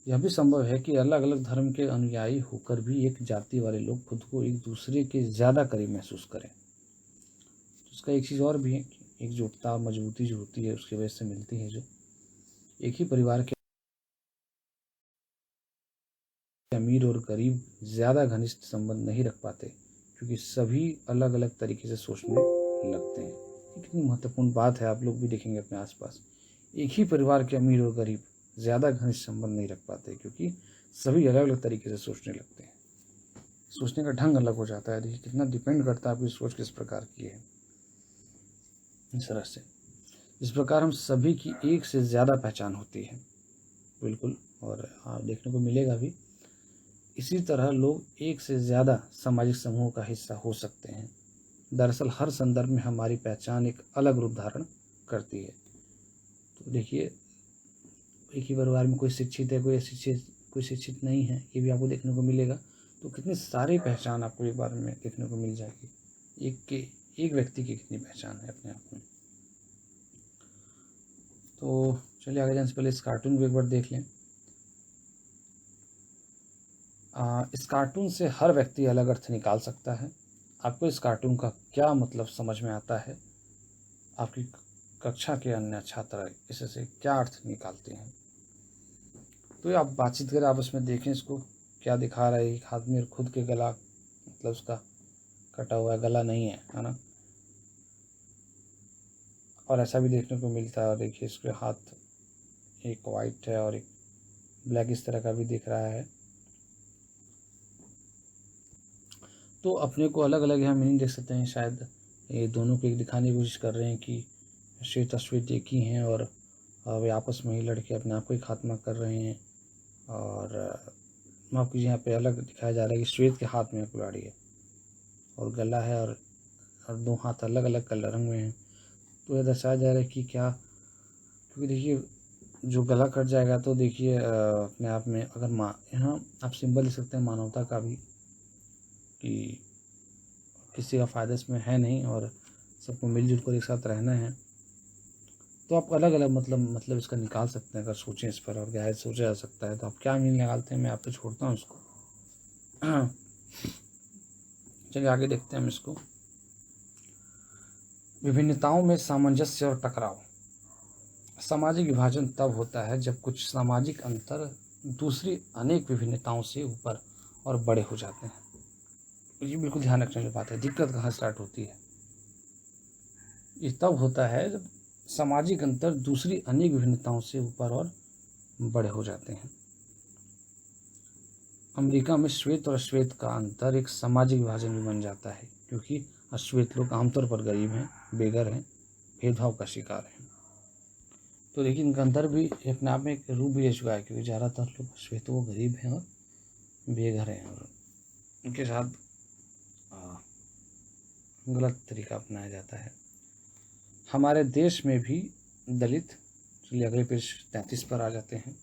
यह भी संभव है कि अलग अलग धर्म के अनुयायी होकर भी एक जाति वाले लोग खुद को एक दूसरे के ज़्यादा करीब महसूस करें। तो उसका एक चीज़ और भी है कि एकजुटता मजबूती जो होती है उसकी वजह से मिलती है, जो एक ही परिवार के अमीर और गरीब ज़्यादा घनिष्ठ संबंध नहीं रख पाते, क्योंकि सभी अलग अलग तरीके से सोचने लगते हैं। ये कितनी महत्वपूर्ण बात है, आप लोग भी देखेंगे अपने आसपास। एक ही परिवार के अमीर और गरीब ज़्यादा घनिष्ठ संबंध नहीं रख पाते, क्योंकि सभी अलग अलग तरीके से सोचने लगते हैं। सोचने का ढंग अलग हो जाता है। देखिए कितना डिपेंड करता है आपकी सोच किस प्रकार की है। इस तरह से इस प्रकार हम सभी की एक से ज़्यादा पहचान होती है, बिल्कुल, और आप देखने को मिलेगा भी। इसी तरह लोग एक से ज़्यादा सामाजिक समूह का हिस्सा हो सकते हैं। दरअसल हर संदर्भ में हमारी पहचान एक अलग रूप धारण करती है। तो देखिए एक ही परिवार में कोई शिक्षित है, कोई शिक्षित नहीं है, ये भी आपको देखने को मिलेगा। तो कितनी सारी पहचान आपको एक बार में देखने को मिल जाएगी। एक व्यक्ति की कितनी पहचान है अपने आप में। तो चलिए आगे जाने से पहले इस कार्टून को एक बार देख लें। इस कार्टून से हर व्यक्ति अलग अर्थ निकाल सकता है। आपको इस कार्टून का क्या मतलब समझ में आता है? आपकी कक्षा के अन्य छात्र इससे क्या अर्थ निकालते हैं? तो आप बातचीत करें, आपस में देखें इसको क्या दिखा रहा है। एक आदमी और खुद के गला, मतलब उसका कटा हुआ गला नहीं है ना, और ऐसा भी देखने को मिलता है। और देखिए इसके हाथ एक वाइट है और एक ब्लैक इस तरह का भी दिख रहा है। तो अपने को अलग अलग यहाँ मीनिंग देख सकते हैं। शायद ये दोनों को एक दिखाने की कोशिश कर रहे हैं कि श्वेत अश्वेत एक ही हैं और वे आपस में ही लड़के अपने आप को ही खात्मा कर रहे हैं। और आपको यहाँ पे अलग दिखाया जा रहा है कि श्वेत के हाथ में कुल्हाड़ी है और गला है, और दो हाथ अलग अलग कलर रंग में हैं। तो यह दर्शाया जा रहा है कि क्या, क्योंकि देखिए जो गला कट जाएगा तो देखिए अपने आप में अगर यहाँ आप सिंबल लिख सकते हैं मानवता का भी, कि किसी का फ़ायदा इसमें है नहीं और सबको मिलजुल कर एक साथ रहना है। तो आप अलग अलग मतलब इसका निकाल सकते हैं अगर सोचें इस पर, और गहराई से सोचा जा सकता है। तो आप क्या मीनिंग निकालते हैं मैं आप पे छोड़ता हूँ इसको। चलिए आगे देखते हैं हम इसको। विभिन्नताओं में सामंजस्य और टकराव। सामाजिक विभाजन तब होता है जब कुछ सामाजिक अंतर दूसरी अनेक विभिन्नताओं से ऊपर और बड़े हो जाते हैं। ये बिल्कुल ध्यान रखने की बात है। दिक्कत कहाँ स्टार्ट होती है? ये तब होता है जब सामाजिक अंतर दूसरी अनेक विभिन्नताओं से ऊपर और बड़े हो जाते हैं। अमेरिका में श्वेत और अश्वेत का अंतर एक सामाजिक विभाजन भी बन जाता है, क्योंकि अश्वेत लोग आमतौर पर गरीब हैं, बेघर हैं, भेदभाव का शिकार हैं। तो लेकिन इनका अंतर भी अपने आप में एक रूप भी ले चुका है, क्योंकि ज़्यादातर लोग अश्वेत वो गरीब हैं और बेघर हैं, और उनके साथ गलत तरीका अपनाया जाता है। हमारे देश में भी दलित, चलिए अगले पेज 33 पर आ जाते हैं,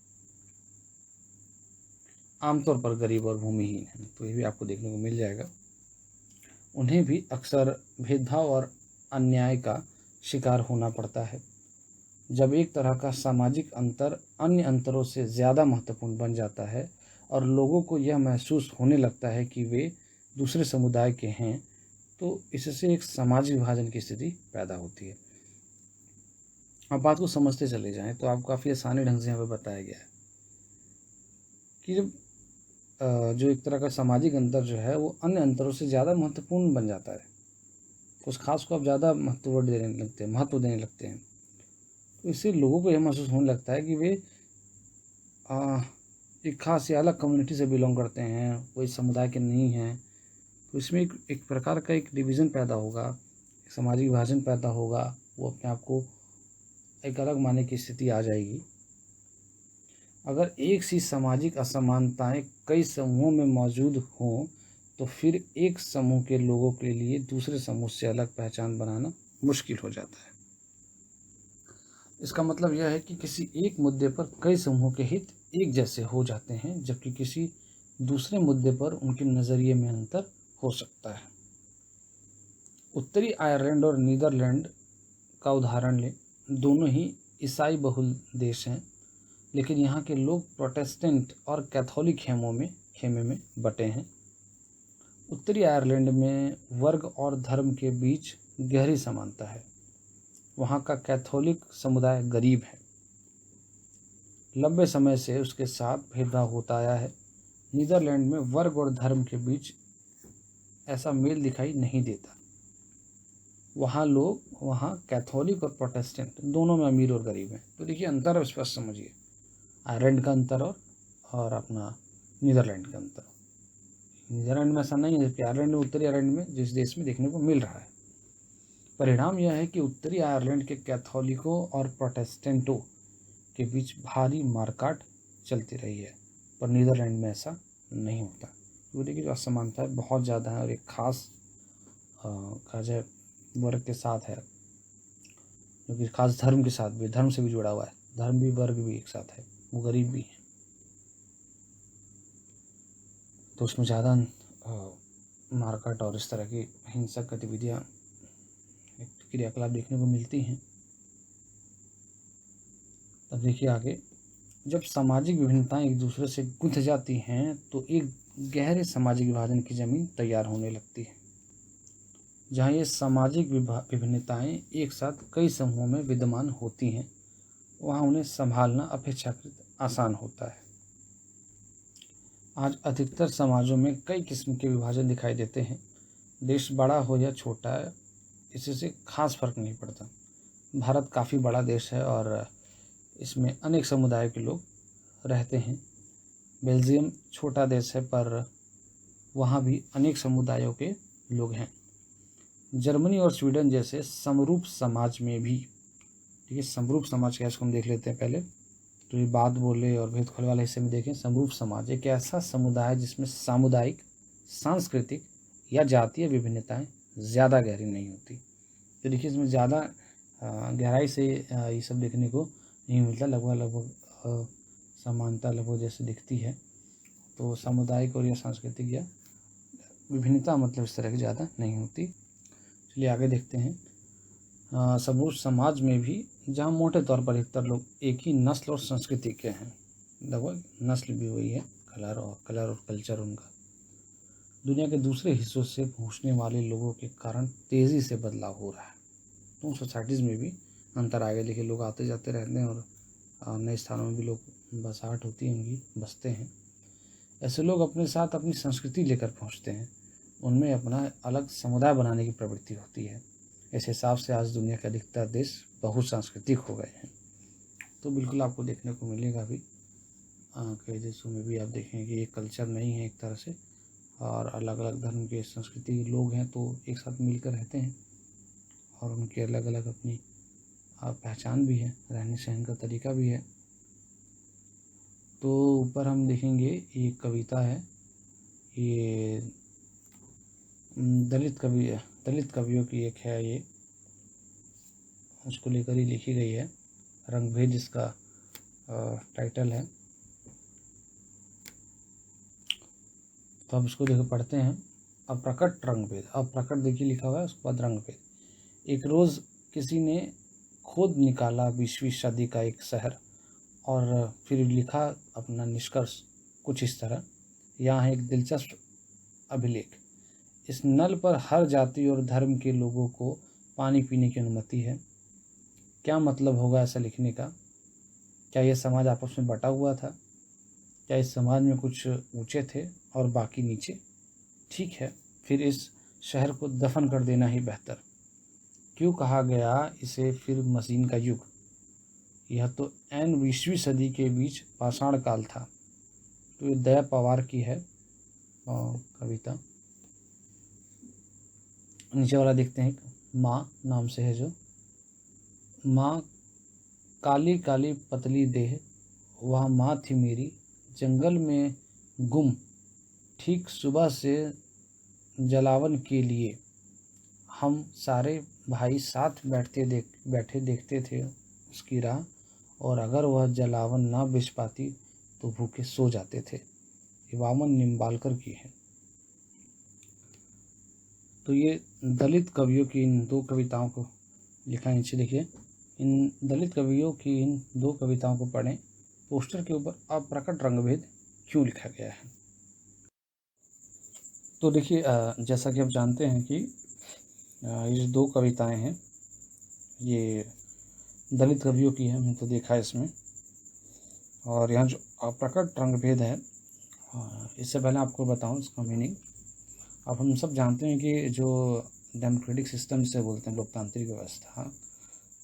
आमतौर पर गरीब और भूमिहीन हैं। तो ये भी आपको देखने को मिल जाएगा। उन्हें भी अक्सर भेदभाव और अन्याय का शिकार होना पड़ता है। जब एक तरह का सामाजिक अंतर अन्य अंतरों से ज़्यादा महत्वपूर्ण बन जाता है और लोगों को यह महसूस होने लगता है कि वे दूसरे समुदाय के हैं, तो इससे एक सामाजिक विभाजन की स्थिति पैदा होती है। आप बात को समझते चले जाएं तो आपको काफ़ी आसानी ढंग से यहाँ पे बताया गया है। कि जब जो एक तरह का सामाजिक अंतर जो है वो अन्य अंतरों से ज़्यादा महत्वपूर्ण बन जाता है, उस खास को आप ज़्यादा महत्व देने लगते हैं, तो इससे लोगों को यह महसूस होने लगता है कि वे एक खास या अलग कम्युनिटी से बिलोंग करते हैं, कोई समुदाय के नहीं हैं। तो इसमें एक प्रकार का एक डिवीज़न पैदा होगा, एक सामाजिक विभाजन पैदा होगा, वो अपने आप को एक अलग मानने की स्थिति आ जाएगी। अगर एक सी सामाजिक असमानताएं कई समूहों में मौजूद हों तो फिर एक समूह के लोगों के लिए दूसरे समूह से अलग पहचान बनाना मुश्किल हो जाता है। इसका मतलब यह है कि किसी एक मुद्दे पर कई समूहों के हित एक जैसे हो जाते हैं, जबकि किसी दूसरे मुद्दे पर उनके नज़रिए में अंतर हो सकता है। उत्तरी आयरलैंड और नीदरलैंड का उदाहरण लें। दोनों ही ईसाई बहुल देश हैं, लेकिन यहाँ के लोग प्रोटेस्टेंट और कैथोलिक खेमे में बटे हैं। उत्तरी आयरलैंड में वर्ग और धर्म के बीच गहरी समानता है। वहाँ का कैथोलिक समुदाय गरीब है, लंबे समय से उसके साथ भेदभाव होता आया है। नीदरलैंड में वर्ग और धर्म के बीच ऐसा मेल दिखाई नहीं देता। वहाँ कैथोलिक और प्रोटेस्टेंट दोनों में अमीर और गरीब हैं। तो देखिए अंतर स्पष्ट समझिए, आयरलैंड का अंतर और अपना नीदरलैंड का अंतर। नीदरलैंड में ऐसा नहीं है, जबकि आयरलैंड में, उत्तरी आयरलैंड में जिस देश में देखने को मिल रहा है। परिणाम यह है कि उत्तरी आयरलैंड के कैथोलिकों और प्रोटेस्टेंटों के बीच भारी मारकाट चलती रही है, पर नीदरलैंड में ऐसा नहीं होता। तो देखिए जो असमानता है बहुत ज़्यादा है, और एक खास कहा जाए वर्ग के साथ है, जो कि खास धर्म के साथ भी, धर्म से भी जुड़ा हुआ है, धर्म भी वर्ग भी एक साथ है, वो गरीब भी है, तो उसमें ज़्यादा मारकाट और इस तरह की हिंसक गतिविधियाँ, क्रियाकलाप देखने को मिलती हैं। तब देखिए आगे, जब सामाजिक विभिन्नताएं एक दूसरे से गुंथ जाती हैं तो एक गहरे सामाजिक विभाजन की जमीन तैयार होने लगती है। जहाँ ये सामाजिक विभिन्नताएं एक साथ कई समूहों में विद्यमान होती हैं, वहाँ उन्हें संभालना अपेक्षाकृत आसान होता है। आज अधिकतर समाजों में कई किस्म के विभाजन दिखाई देते हैं। देश बड़ा हो या छोटा है, इससे खास फर्क नहीं पड़ता। भारत काफ़ी बड़ा देश है और इसमें अनेक समुदाय के लोग रहते हैं। बेल्जियम छोटा देश है, पर वहाँ भी अनेक समुदायों के लोग हैं। जर्मनी और स्वीडन जैसे समरूप समाज में भी, ठीक है, समरूप समाज क्या, इसको हम देख लेते हैं पहले। तो ये बात बोले और भेद खोले वाले हिस्से में देखें। समरूप समाज एक ऐसा समुदाय जिसमें सामुदायिक, सांस्कृतिक या जातीय विभिन्नताएं ज़्यादा गहरी नहीं होती। तो देखिए इसमें ज़्यादा गहराई से ये सब देखने को नहीं मिलता, लगभग समानता लगभग जैसे दिखती है। तो सामुदायिक और या सांस्कृतिक या विभिन्नता मतलब इस तरह की ज़्यादा नहीं होती। चलिए आगे देखते हैं। समरूप समाज में भी, जहाँ मोटे तौर पर अधिकतर लोग एक ही नस्ल और संस्कृति के हैं, लगभग नस्ल भी वही है, कलर और कल्चर उनका, दुनिया के दूसरे हिस्सों से पहुँचने वाले लोगों के कारण तेज़ी से बदलाव हो रहा है। तो सोसाइटीज़ में भी अंतर आ गया। देखिए लोग आते जाते रहते हैं और नए स्थानों में भी लोग बसाहट होती है उनकी, बसते हैं। ऐसे लोग अपने साथ अपनी संस्कृति लेकर पहुँचते हैं, उनमें अपना अलग समुदाय बनाने की प्रवृत्ति होती है। इस हिसाब से आज दुनिया के अधिकतर देश बहुसांस्कृतिक हो गए हैं। तो बिल्कुल आपको देखने को मिलेगा भी, कई देशों में भी आप देखेंगे कि एक कल्चर नहीं है एक तरह से, और अलग अलग धर्म के संस्कृति के लोग हैं तो एक साथ मिलकर रहते हैं, और उनकी अलग अलग अपनी पहचान भी है, रहने सहन का तरीका भी है। तो ऊपर हम देखेंगे ये कविता है, ये दलित कवियों की एक है, ये उसको लेकर ही लिखी गई है। रंगभेद इसका टाइटल है। तो अब इसको देखो पढ़ते हैं। अप्रकट रंगभेद, अप्रकट देखिए लिखा हुआ है, उसके बाद रंगभेद। एक रोज़ किसी ने खोद निकाला 20वीं सदी का एक शहर, और फिर लिखा अपना निष्कर्ष कुछ इस तरह। यहाँ एक दिलचस्प अभिलेख। इस नल पर हर जाति और धर्म के लोगों को पानी पीने की अनुमति है। क्या मतलब होगा ऐसा लिखने का? क्या यह समाज आपस में बटा हुआ था? क्या इस समाज में कुछ ऊंचे थे और बाकी नीचे? ठीक है, फिर इस शहर को दफन कर देना ही बेहतर। क्यों कहा गया इसे फिर मशीन का युग? यह तो ऐन 20वीं सदी के बीच पाषाण काल था। तो ये दया पवार की है कविता। नीचे वाला देखते हैं, माँ नाम से है जो। माँ काली काली पतली देह, वह माँ थी मेरी जंगल में गुम, ठीक सुबह से जलावन के लिए हम सारे भाई साथ बैठे देखते थे उसकी राह, और अगर वह जलावन ना बेच पाती तो भूखे सो जाते थे। ये वामन निम्बालकर की है। तो ये दलित कवियों की इन दो कविताओं को लिखा है। नीचे देखिए, इन दलित कवियों की इन दो कविताओं को पढ़ें। पोस्टर के ऊपर अप्रकट रंगभेद क्यों लिखा गया है? तो देखिए, जैसा कि आप जानते हैं कि ये जो दो कविताएं हैं ये दलित कवियों की है, हमने तो देखा है इसमें। और यहाँ जो अप्रकट रंगभेद है, इससे पहले आपको बताऊं इसका मीनिंग। अब हम सब जानते हैं कि जो डेमोक्रेटिक सिस्टम से बोलते हैं, लोकतांत्रिक व्यवस्था,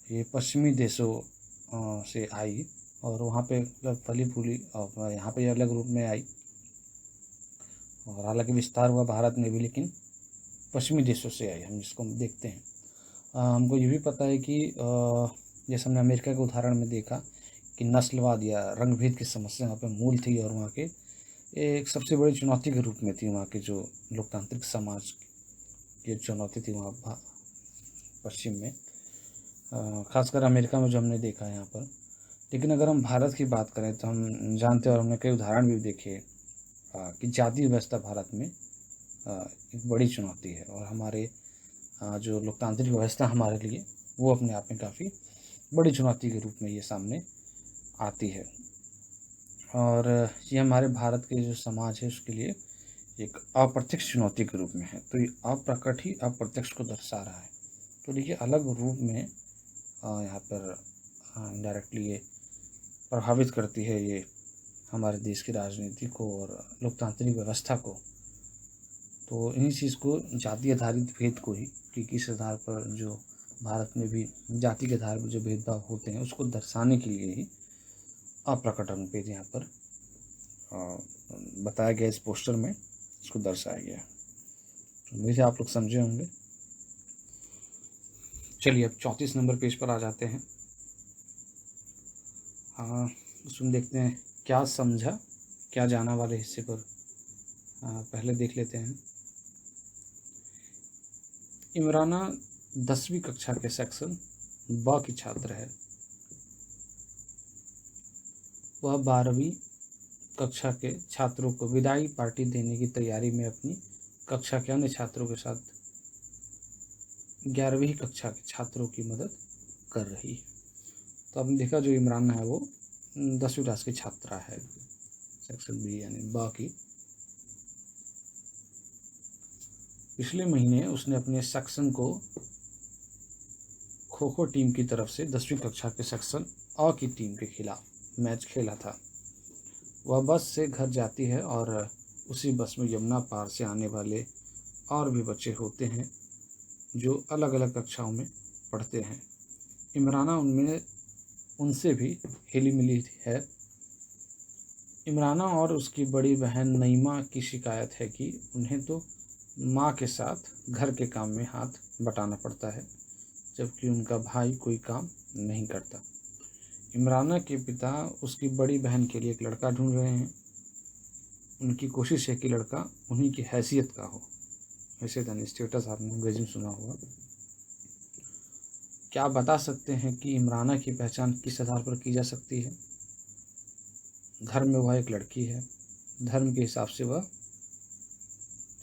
ये पश्चिमी देशों से आई और वहाँ पे मतलब फली फूली और यहाँ पे अलग रूप में आई। और हालांकि विस्तार हुआ भारत में भी, लेकिन पश्चिमी देशों से आई, हम जिसको हम देखते हैं। हमको ये भी पता है कि जैसे हमने अमेरिका के उदाहरण में देखा कि नस्लवाद या रंगभेद की समस्या वहाँ पे मूल थी, और वहाँ के एक सबसे बड़ी चुनौती के रूप में थी वहाँ के जो लोकतांत्रिक समाज की चुनौती थी वहाँ पश्चिम में, खासकर अमेरिका में जो हमने देखा है यहाँ पर। लेकिन अगर हम भारत की बात करें तो हम जानते हैं और हमने कई उदाहरण भी देखे कि जाति व्यवस्था भारत में एक बड़ी चुनौती है, और हमारे जो लोकतांत्रिक व्यवस्था हमारे लिए वो अपने आप में काफ़ी बड़ी चुनौती के रूप में ये सामने आती है। और ये हमारे भारत के जो समाज है उसके लिए एक अप्रत्यक्ष चुनौती के रूप में है। तो ये अप्रकट ही अप्रत्यक्ष को दर्शा रहा है। तो देखिए, अलग रूप में यहाँ पर इनडायरेक्टली ये प्रभावित करती है ये हमारे देश की राजनीति को और लोकतांत्रिक व्यवस्था को। तो इन्हीं चीज़ को, जाति आधारित भेद को ही, कि किस आधार पर जो भारत में भी जाति के आधार पर जो भेदभाव होते हैं उसको दर्शाने के लिए ही अप्रकट रंगभेद यहाँ पर बताया गया। इस पोस्टर में इसको दर्शाया गया। तो उम्मीद है आप लोग समझे होंगे। चलिए अब 34 नंबर पेज पर आ जाते हैं। उसमें देखते हैं क्या समझा क्या जाना वाले हिस्से पर पहले देख लेते हैं। इमराना 10वीं कक्षा के सेक्शन ब की छात्र है। वह 12वीं कक्षा के छात्रों को विदाई पार्टी देने की तैयारी में अपनी कक्षा के अन्य छात्रों के साथ 11वीं कक्षा के छात्रों की मदद कर रही है। तो आपने देखा जो इमरान है वो 10वीं क्लास की छात्रा है, सेक्शन बी यानी ब की। पिछले महीने उसने अपने सेक्शन को खो खो टीम की तरफ से 10वीं कक्षा के सेक्शन अ की टीम के खिलाफ मैच खेला था। वह बस से घर जाती है और उसी बस में यमुना पार से आने वाले और भी बच्चे होते हैं जो अलग अलग कक्षाओं में पढ़ते हैं। इमराना उनसे भी हिली मिली है। इमराना और उसकी बड़ी बहन नईमा की शिकायत है कि उन्हें तो माँ के साथ घर के काम में हाथ बटाना पड़ता है, जबकि उनका भाई कोई काम नहीं करता। इमराना के पिता उसकी बड़ी बहन के लिए एक लड़का ढूंढ रहे हैं। उनकी कोशिश है कि लड़का उन्हीं की हैसियत का हो। हैसियत यानी स्टेटस, आपने अंग्रेजी में सुना होगा। क्या आप बता सकते हैं कि इमराना की पहचान किस आधार पर की जा सकती है? घर में वह एक लड़की है। धर्म के हिसाब से वह,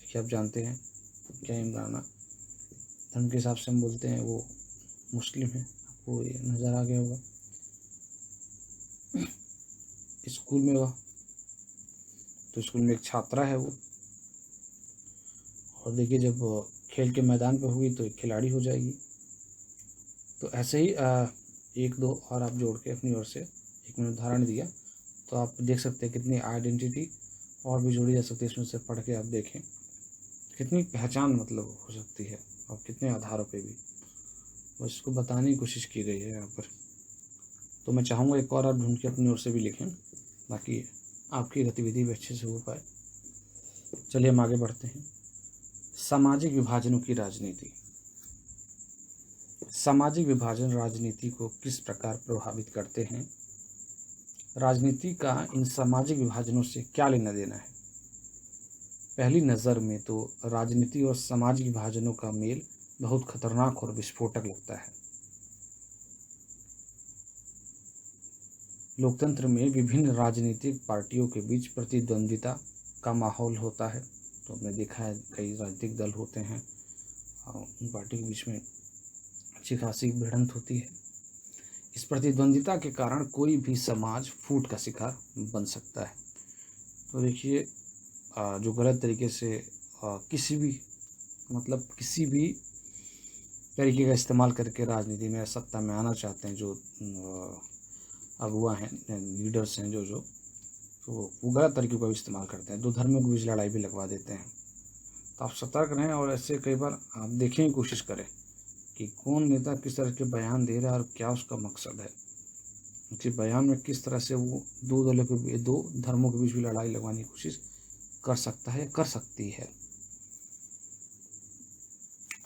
देखिए आप जानते हैं क्या इमराना धर्म के हिसाब से हम बोलते हैं वो मुस्लिम है। आपको ये नज़र आ गया होगा। स्कूल में वह, तो स्कूल में एक छात्रा है वो। और देखिए जब खेल के मैदान पे हुई तो एक खिलाड़ी हो जाएगी। तो ऐसे ही एक दो और आप जोड़ के अपनी ओर से एक मैंने उदाहरण दिया, तो आप देख सकते हैं कितनी आइडेंटिटी और भी जोड़ी जा सकती है इसमें से, पढ़ के आप देखें कितनी पहचान मतलब हो सकती है और कितने आधारों पे भी, बस इसको बताने की कोशिश की गई है यहाँ पर। तो मैं चाहूँगा एक और आप ढूंढ के अपनी ओर से भी लिखें ताकि आपकी गतिविधि भी अच्छे से हो पाए। चलिए हम आगे बढ़ते हैं। सामाजिक विभाजनों की राजनीति। सामाजिक विभाजन राजनीति को किस प्रकार प्रभावित करते हैं? राजनीति का इन सामाजिक विभाजनों से क्या लेना देना है? पहली नज़र में तो राजनीति और सामाजिक विभाजनों का मेल बहुत खतरनाक और विस्फोटक लगता है। लोकतंत्र में विभिन्न राजनीतिक पार्टियों के बीच प्रतिद्वंदिता का माहौल होता है। तो हमने देखा है कई राजनीतिक दल होते हैं और उन पार्टी के बीच में अच्छी खासी भिड़ंत होती है। इस प्रतिद्वंदिता के कारण कोई भी समाज फूट का शिकार बन सकता है। तो देखिए जो गलत तरीके से किसी भी तरीके का इस्तेमाल करके राजनीति में सत्ता में आना चाहते हैं, जो अगुआ हैं, लीडर्स हैं, जो तो वो गलत तरीक़ों का भी इस्तेमाल करते हैं। दो धर्मों के बीच लड़ाई भी लगवा देते हैं। तो आप सतर्क रहें और ऐसे कई बार आप देखने की कोशिश करें कि कौन नेता किस तरह के बयान दे रहा है और क्या उसका मकसद है। उनके बयान में किस तरह से वो दो धर्मों के बीच भी लड़ाई लगवाने की कोशिश कर सकता है, कर सकती है।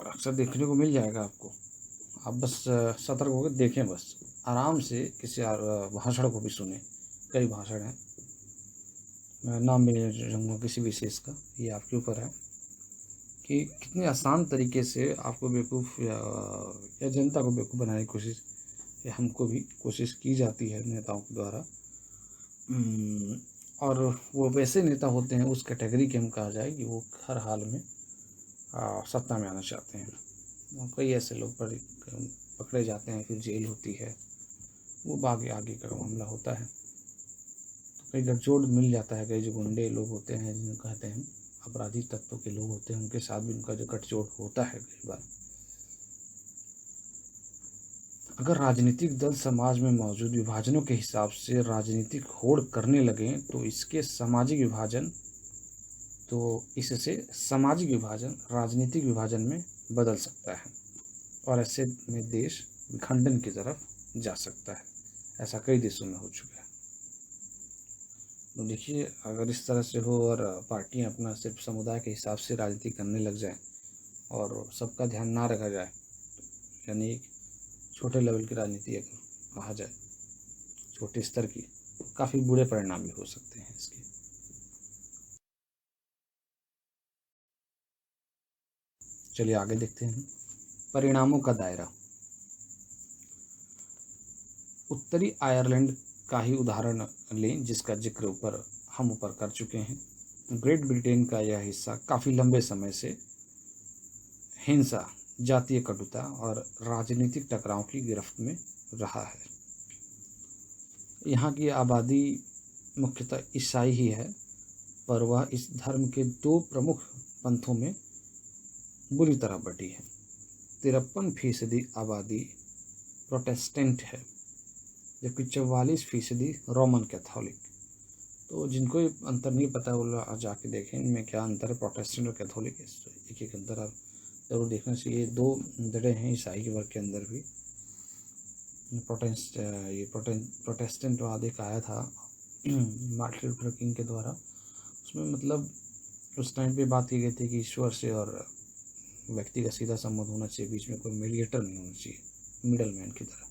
और अक्सर देखने को मिल जाएगा आपको। आप बस सतर्क होकर देखें, बस आराम से किसी भाषण को भी सुने। कई भाषण हैं, मैं नाम भी नहीं लूँगा किसी विशेष का, ये आपके ऊपर है कि कितने आसान तरीके से आपको बेवकूफ़ या जनता को बेवकूफ़ बनाने की कोशिश या हमको भी कोशिश की जाती है नेताओं के द्वारा। और वो वैसे नेता होते हैं, उस कैटेगरी के हम कहा जाए कि वो हर हाल में सत्ता में आना चाहते हैं। कई ऐसे लोग पकड़े जाते हैं, फिर जेल होती है, वो आगे का मामला होता है। तो कई गठजोड़ मिल जाता है। कई जो गुंडे लोग होते हैं, जिन्हें कहते हैं अपराधी तत्वों के लोग होते हैं, उनके साथ भी उनका जो गठजोड़ होता है कई बार। अगर राजनीतिक दल समाज में मौजूद विभाजनों के हिसाब से राजनीतिक होड़ करने लगें तो इससे सामाजिक विभाजन राजनीतिक विभाजन में बदल सकता है और ऐसे में देश विखंडन की तरफ जा सकता है। ऐसा कई देशों में हो चुका है। तो देखिए, अगर इस तरह से हो और पार्टियां अपना सिर्फ समुदाय के हिसाब से राजनीति करने लग जाएं और सबका ध्यान ना रखा जाए, यानी छोटे लेवल की राजनीति अगर कहा जाए, छोटे स्तर की, काफ़ी बुरे परिणाम भी हो सकते हैं इसके। चलिए आगे देखते हैं परिणामों का दायरा। उत्तरी आयरलैंड का ही उदाहरण लें, जिसका जिक्र हम ऊपर कर चुके हैं। ग्रेट ब्रिटेन का यह हिस्सा काफ़ी लंबे समय से हिंसा, जातीय कटुता और राजनीतिक टकराव की गिरफ्त में रहा है। यहाँ की आबादी मुख्यतः ईसाई ही है, पर वह इस धर्म के दो प्रमुख पंथों में बुरी तरह बटी है। 53% आबादी प्रोटेस्टेंट है, जबकि 44% रोमन कैथोलिक। तो जिनको ये अंतर नहीं पता वो लोग जाके देखें इनमें क्या अंतर है प्रोटेस्टेंट और कैथोलिक। एक अंतर आप जरूर देखना चाहिए। दो जड़े हैं ईसाई के वर्ग के अंदर भी। प्रोटेस्टेंट वाद एक आया था मार्टिन लूथर किंग के द्वारा। उसमें मतलब उस टाइम पे बात की गई थी कि ईश्वर से और व्यक्ति का सीधा संबंध होना चाहिए, बीच में कोई मीडिएटर नहीं होना चाहिए, मिडल मैन की तरह।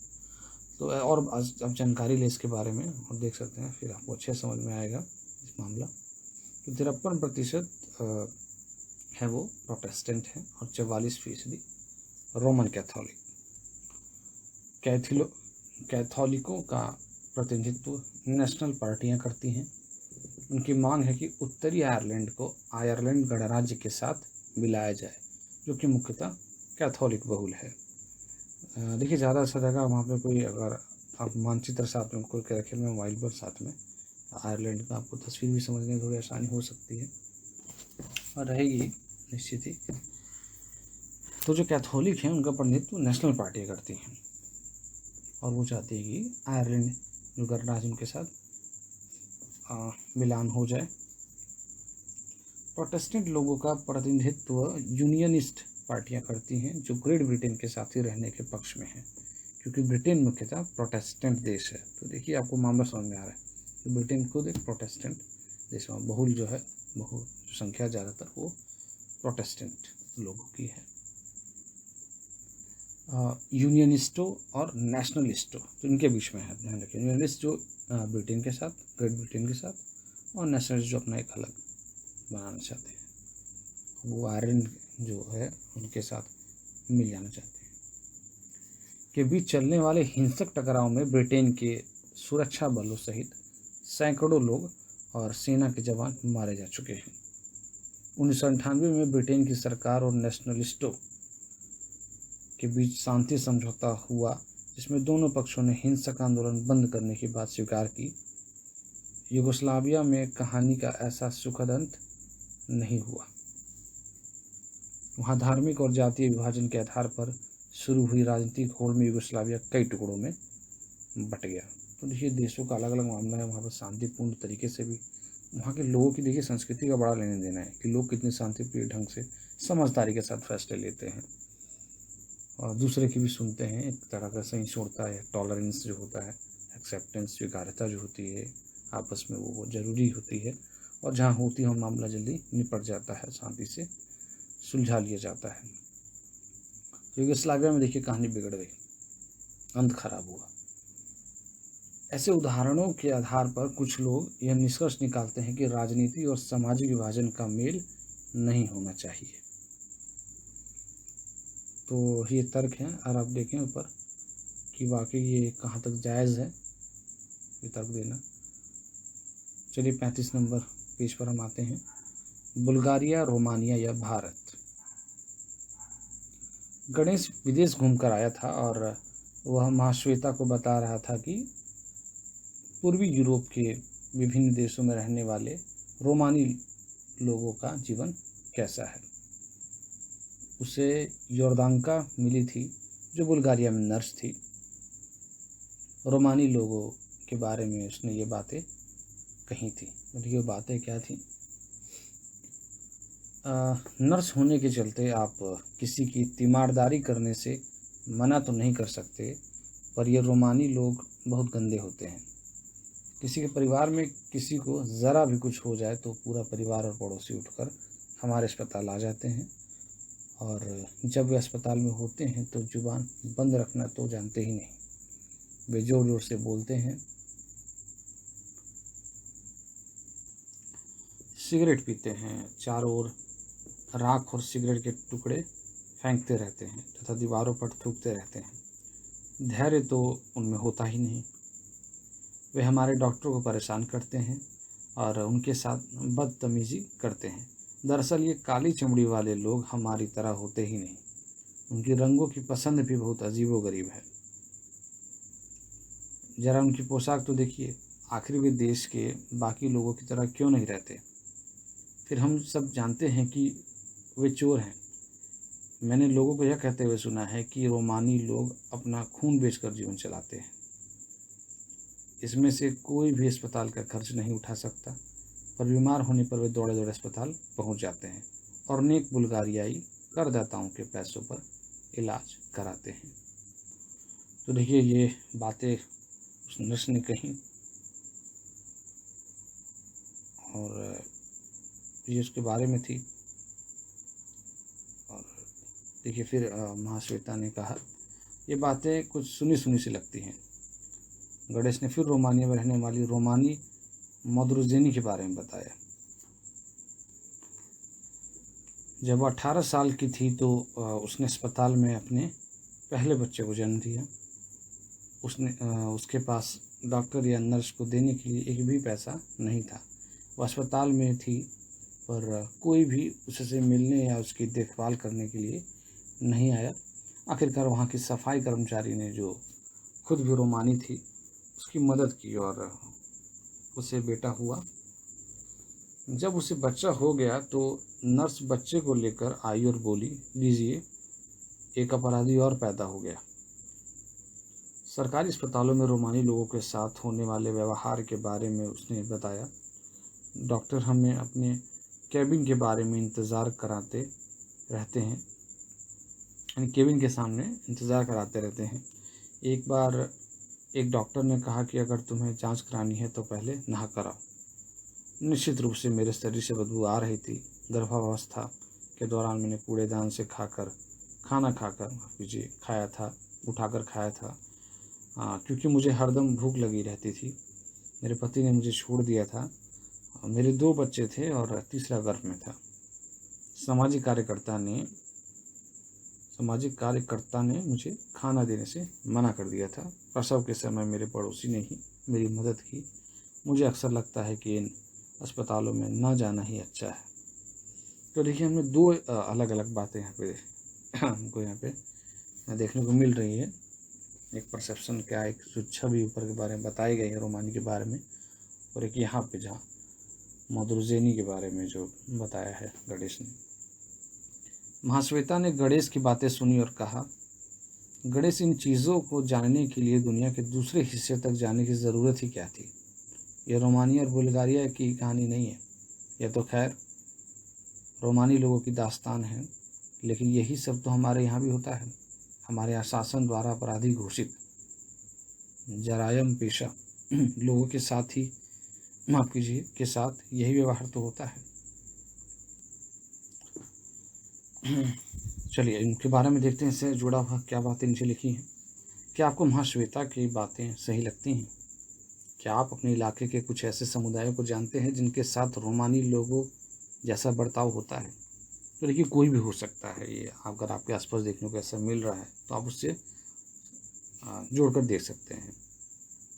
तो और अब जानकारी ले इसके बारे में और देख सकते हैं, फिर आपको अच्छे समझ में आएगा इस मामला। तो 53% है वो प्रोटेस्टेंट है और 44% रोमन कैथोलिक। कैथोलिकों का प्रतिनिधित्व नेशनल पार्टियां करती हैं। उनकी मांग है कि उत्तरी आयरलैंड को आयरलैंड गणराज्य के साथ मिलाया जाए, जो कि मुख्यतः कैथोलिक बहुल है। देखिए, ज़्यादा अच्छा जगह वहाँ पे कोई, अगर आप मानचित्र साथ में कोई रखे में मोबाइल पर साथ में आयरलैंड का, आपको तस्वीर भी समझने में थोड़ी आसानी हो सकती है और रहेगी निश्चित ही। तो जो कैथोलिक हैं उनका प्रतिनिधित्व नेशनल पार्टियाँ करती हैं और वो चाहती है कि आयरलैंड जो गणराज्य उनके साथ मिलान हो जाए। प्रोटेस्टेंट लोगों का प्रतिनिधित्व यूनियनिस्ट पार्टियां करती हैं जो ग्रेट ब्रिटेन के साथ ही रहने के पक्ष में हैं, क्योंकि ब्रिटेन मुख्यतः प्रोटेस्टेंट देश है। तो देखिए आपको मामला समझ में आ रहा है कि ब्रिटेन खुद एक प्रोटेस्टेंट देश में बहुल जो है बहु संख्या ज़्यादातर वो प्रोटेस्टेंट लोगों की है। यूनियनिस्टों और नेशनलिस्टों तो इनके बीच में है, ध्यान रखिए। यूनियनिस्ट जो ब्रिटेन के साथ, ग्रेट ब्रिटेन के साथ, और नेशनलिस्ट जो अपना एक अलग बनाना चाहते हैं, वो आयरलैंड जो है उनके साथ मिल जाना चाहते हैं। के बीच चलने वाले हिंसक टकराव में ब्रिटेन के सुरक्षा बलों सहित सैकड़ों लोग और सेना के जवान मारे जा चुके हैं। 1998 में ब्रिटेन की सरकार और नेशनलिस्टों के बीच शांति समझौता हुआ, जिसमें दोनों पक्षों ने हिंसक आंदोलन बंद करने की बात स्वीकार की। यूगोस्लाविया में कहानी का ऐसा सुखद अंत नहीं हुआ। वहाँ धार्मिक और जातीय विभाजन के आधार पर शुरू हुई राजनीतिक होड़ में यूगोस्लाविया कई टुकड़ों में बट गया। तो देखिए देशों का अलग अलग मामला है, वहाँ पर शांतिपूर्ण तरीके से भी वहाँ के लोगों की देखिए संस्कृति का बड़ा लेने देना है कि लोग कितने शांतिप्रिय ढंग से समझदारी के साथ फैसले लेते हैं और दूसरे की भी सुनते हैं। एक तरह का सहिष्णुता है, टॉलरेंस जो होता है, एक्सेप्टेंस, स्वीकार्यता जो होती है आपस में वो ज़रूरी होती है, और जहाँ होती है मामला जल्दी निपट जाता है, शांति से सुलझा लिया जाता है। यूगोस्लाविया में देखिए कहानी बिगड़ गई, अंत खराब हुआ। ऐसे उदाहरणों के आधार पर कुछ लोग यह निष्कर्ष निकालते हैं कि राजनीति और सामाजिक विभाजन का मेल नहीं होना चाहिए। तो ये तर्क हैं, और आप देखें ऊपर कि वाकई ये कहाँ तक जायज़ है ये तर्क देना। चलिए 35 नंबर पेज पर हम आते हैं। बुल्गारिया, रोमानिया या भारत। गणेश विदेश घूमकर आया था और वह महाश्वेता को बता रहा था कि पूर्वी यूरोप के विभिन्न देशों में रहने वाले रोमानी लोगों का जीवन कैसा है। उसे योर्दांका मिली थी जो बुल्गारिया में नर्स थी। रोमानी लोगों के बारे में उसने ये बातें कही थी। ये बातें क्या थी? नर्स होने के चलते आप किसी की तीमारदारी करने से मना तो नहीं कर सकते, पर ये रोमानी लोग बहुत गंदे होते हैं। किसी के परिवार में किसी को ज़रा भी कुछ हो जाए तो पूरा परिवार और पड़ोसी उठकर हमारे अस्पताल आ जाते हैं, और जब वे अस्पताल में होते हैं तो जुबान बंद रखना तो जानते ही नहीं। वे ज़ोर ज़ोर से बोलते हैं, सिगरेट पीते हैं, चारों ओर राख और सिगरेट के टुकड़े फेंकते रहते हैं तथा दीवारों पर थूकते रहते हैं। धैर्य तो उनमें होता ही नहीं। वे हमारे डॉक्टरों को परेशान करते हैं और उनके साथ बदतमीजी करते हैं। दरअसल ये काली चमड़ी वाले लोग हमारी तरह होते ही नहीं। उनकी रंगों की पसंद भी बहुत अजीबोगरीब है। जरा उनकी पोशाक तो देखिए, आखिर वे देश के बाकी लोगों की तरह क्यों नहीं रहते। फिर हम सब जानते हैं कि वे चोर हैं। मैंने लोगों को यह कहते हुए सुना है कि रोमानी लोग अपना खून बेचकर जीवन चलाते हैं। इसमें से कोई भी अस्पताल का खर्च नहीं उठा सकता, पर बीमार होने पर वे दौड़े दौड़े अस्पताल पहुंच जाते हैं और अनेक बुल्गारियाई करदाताओं के पैसों पर इलाज कराते हैं। तो देखिए ये बातें उस नर्स ने कही और ये उसके बारे में थी। और देखिए फिर महाश्वेता ने कहा, ये बातें कुछ सुनी सुनी सी लगती हैं। गणेश ने फिर रोमानिया में रहने वाली रोमानी मदरुजेनी के बारे में बताया। जब वह 18 साल की थी तो उसने अस्पताल में अपने पहले बच्चे को जन्म दिया। उसके पास डॉक्टर या नर्स को देने के लिए एक भी पैसा नहीं था। वह अस्पताल में थी, पर कोई भी उससे मिलने या उसकी देखभाल करने के लिए नहीं आया। आखिरकार वहाँ की सफाई कर्मचारी ने, जो खुद भी रोमानी थी, उसकी मदद की और उसे बेटा हुआ। जब उसे बच्चा हो गया तो नर्स बच्चे को लेकर आई और बोली, लीजिए, एक अपराधी और पैदा हो गया। सरकारी अस्पतालों में रोमानी लोगों के साथ होने वाले व्यवहार के बारे में उसने बताया। डॉक्टर हमें अपने केबिन के बारे में इंतज़ार कराते रहते हैं, यानी केबिन के सामने इंतज़ार कराते रहते हैं। एक बार एक डॉक्टर ने कहा कि अगर तुम्हें जांच करानी है तो पहले नहा कर आओ। निश्चित रूप से मेरे शरीर से बदबू आ रही थी। गर्भावस्था के दौरान मैंने कूड़ेदान से खाना खाकर खाया था, उठाकर खाया था, क्योंकि मुझे हरदम भूख लगी रहती थी। मेरे पति ने मुझे छोड़ दिया था। मेरे 2 बच्चे थे और तीसरा गर्भ में था। सामाजिक कार्यकर्ता ने मुझे खाना देने से मना कर दिया था। प्रसव के समय मेरे पड़ोसी ने ही मेरी मदद की। मुझे अक्सर लगता है कि इन अस्पतालों में न जाना ही अच्छा है। तो देखिए, हमें 2 अलग अलग बातें हमको यहाँ पे देखने को मिल रही है। एक परसेप्शन क्या, एक जो छवि ऊपर के बारे में बताई गई है रोमानी के बारे में, और एक यहाँ पे जहाँ मधुरजेनी के बारे में जो बताया है गणेश ने। महाश्वेता ने गणेश की बातें सुनी और कहा, गणेश, इन चीज़ों को जानने के लिए दुनिया के दूसरे हिस्से तक जाने की ज़रूरत ही क्या थी। यह रोमानिया और बुल्गारिया की कहानी नहीं है। यह तो खैर रोमानी लोगों की दास्तान है, लेकिन यही सब तो हमारे यहाँ भी होता है। हमारे यहाँ शासन द्वारा अपराधी घोषित जरायम पेशा लोगों के साथ यही व्यवहार तो होता है। चलिए, इनके बारे में देखते हैं, इससे जुड़ा हुआ क्या बातें इनसे लिखी हैं। क्या आपको महाश्वेता की बातें सही लगती हैं? क्या आप अपने इलाके के कुछ ऐसे समुदायों को जानते हैं जिनके साथ रोमानी लोगों जैसा बर्ताव होता है? तो देखिए, कोई भी हो सकता है। ये अगर आपके आसपास देखने को ऐसा मिल रहा है तो आप उससे जोड़कर देख सकते हैं।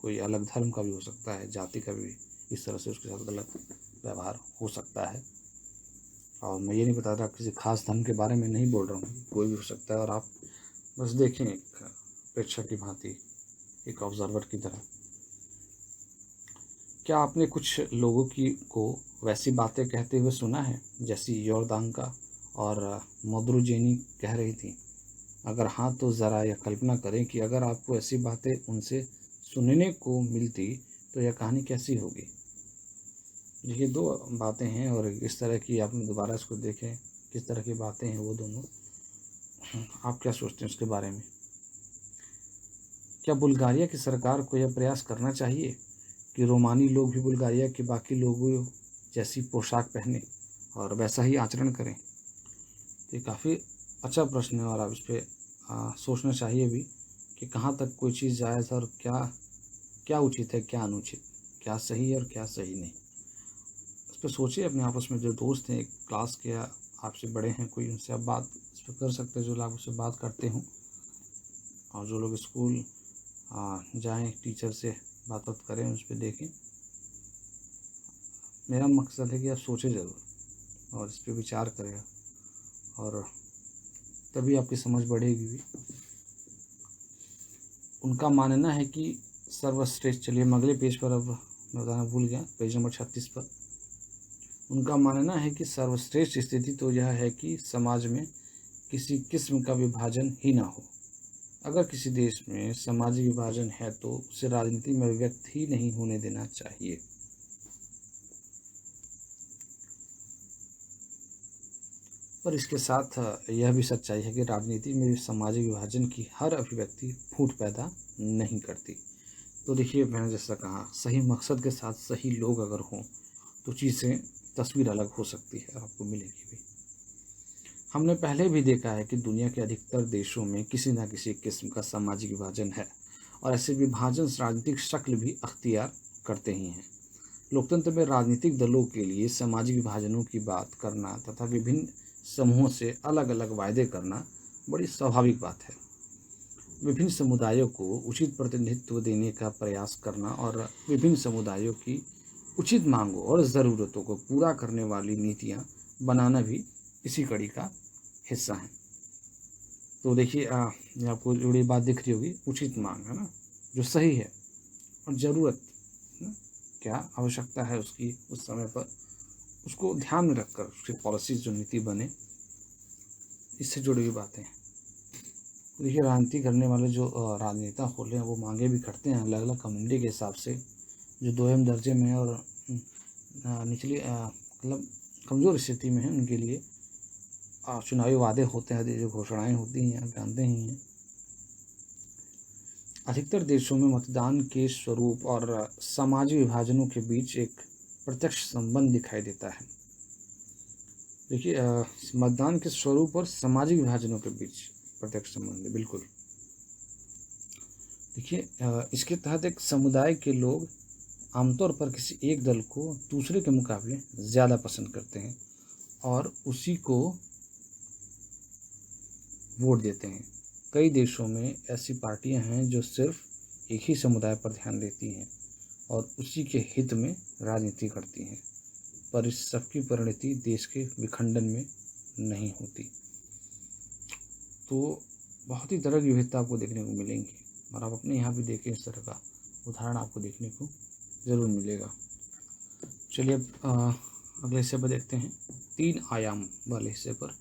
कोई अलग धर्म का भी हो सकता है, जाति का भी इस तरह से उसके साथ गलत व्यवहार हो सकता है। और मैं ये नहीं बता रहा किसी खास धर्म के बारे में नहीं बोल रहा हूँ, कोई भी हो सकता है। और आप बस देखें एक प्रेक्षक की भांति, एक ऑब्जर्वर की तरह। क्या आपने कुछ लोगों को वैसी बातें कहते हुए सुना है जैसी योरदांका और मधुरजेनी कह रही थी? अगर हाँ, तो ज़रा यह कल्पना करें कि अगर आपको ऐसी बातें उनसे सुनने को मिलती तो यह कहानी कैसी होगी। देखिए, 2 बातें हैं और इस तरह की आपने दोबारा इसको देखें, किस तरह की बातें हैं वो दोनों। आप क्या सोचते हैं उसके बारे में? क्या बुल्गारिया की सरकार को यह प्रयास करना चाहिए कि रोमानी लोग भी बुल्गारिया के बाकी लोगों जैसी पोशाक पहने और वैसा ही आचरण करें? ये काफ़ी अच्छा प्रश्न है और आप इस पर सोचना चाहिए भी कि कहाँ तक कोई चीज़ जायज़ और क्या उचित है, क्या अनुचित, क्या सही है और क्या सही नहीं। इस पर सोचिए अपने आपस में। जो दोस्त हैं, क्लास के या आपसे बड़े हैं कोई, उनसे आप बात इस पर कर सकते हैं, जो लोग उससे बात करते हों। और जो लोग स्कूल जाएं, टीचर से बात करें, उस पर देखें। मेरा मकसद है कि आप सोचें ज़रूर और इस पर विचार करें, और तभी आपकी समझ बढ़ेगी भी। उनका मानना है कि सर्वश्रेष्ठ, चलिए मैं अगले पेज पर, अब मैं बताना भूल गया, पेज नंबर 36 पर। उनका मानना है कि सर्वश्रेष्ठ स्थिति तो यह है कि समाज में किसी किस्म का विभाजन ही ना हो। अगर किसी देश में सामाजिक विभाजन है तो उसे राजनीति में व्यक्त ही नहीं होने देना चाहिए। पर इसके साथ यह भी सच्चाई है कि राजनीति में सामाजिक विभाजन की हर अभिव्यक्ति फूट पैदा नहीं करती। तो देखिए, मैंने जैसा कहा, सही मकसद के साथ सही लोग अगर हों तो चीज़ें, तस्वीर अलग हो सकती है, आपको मिलेगी भी। हमने पहले भी देखा है कि दुनिया के अधिकतर देशों में किसी न किसी किस्म का सामाजिक विभाजन है, और ऐसे विभाजन राजनीतिक शक्ल भी अख्तियार करते ही हैं। लोकतंत्र में राजनीतिक दलों के लिए सामाजिक विभाजनों की बात करना तथा विभिन्न समूहों से अलग अलग वायदे करना बड़ी स्वाभाविक बात है। विभिन्न समुदायों को उचित प्रतिनिधित्व देने का प्रयास करना और विभिन्न समुदायों की उचित मांगों और ज़रूरतों को पूरा करने वाली नीतियाँ बनाना भी इसी कड़ी का हिस्सा है। तो देखिए, ये आपको जुड़ी बात दिख रही होगी, उचित मांग है ना, जो सही है, और ज़रूरत क्या आवश्यकता है उसकी उस समय पर, उसको ध्यान में रखकर उसकी पॉलिसीज, जो नीति बने, इससे जुड़ी हुई बातें हैं। देखिए, राजनीति करने वाले जो राजनेता होते हैं वो मांगे भी करते हैं अलग अलग कम्युनिटी के हिसाब से, जो दोयम दर्जे में और निचली मतलब कमज़ोर स्थिति में हैं उनके लिए चुनावी वादे होते हैं, जो घोषणाएं होती हैं, आप जानते ही हैं। अधिकतर देशों में मतदान के स्वरूप और सामाजिक विभाजनों के बीच एक प्रत्यक्ष संबंध दिखाई देता है। देखिए, मतदान के स्वरूप और सामाजिक विभाजनों के बीच प्रत्यक्ष संबंध है, बिल्कुल। देखिए, इसके तहत एक समुदाय के लोग आमतौर पर किसी एक दल को दूसरे के मुकाबले ज़्यादा पसंद करते हैं और उसी को वोट देते हैं। कई देशों में ऐसी पार्टियां हैं जो सिर्फ एक ही समुदाय पर ध्यान देती हैं और उसी के हित में राजनीति करती हैं, पर इस सबकी परिणति देश के विखंडन में नहीं होती। तो बहुत ही तरह की विविधता आपको देखने को मिलेंगी और आप अपने यहाँ भी देखें, इस तरह का उदाहरण आपको देखने को ज़रूर मिलेगा। चलिए अब अगले हिस्से पर देखते हैं, 3 आयाम वाले हिस्से पर।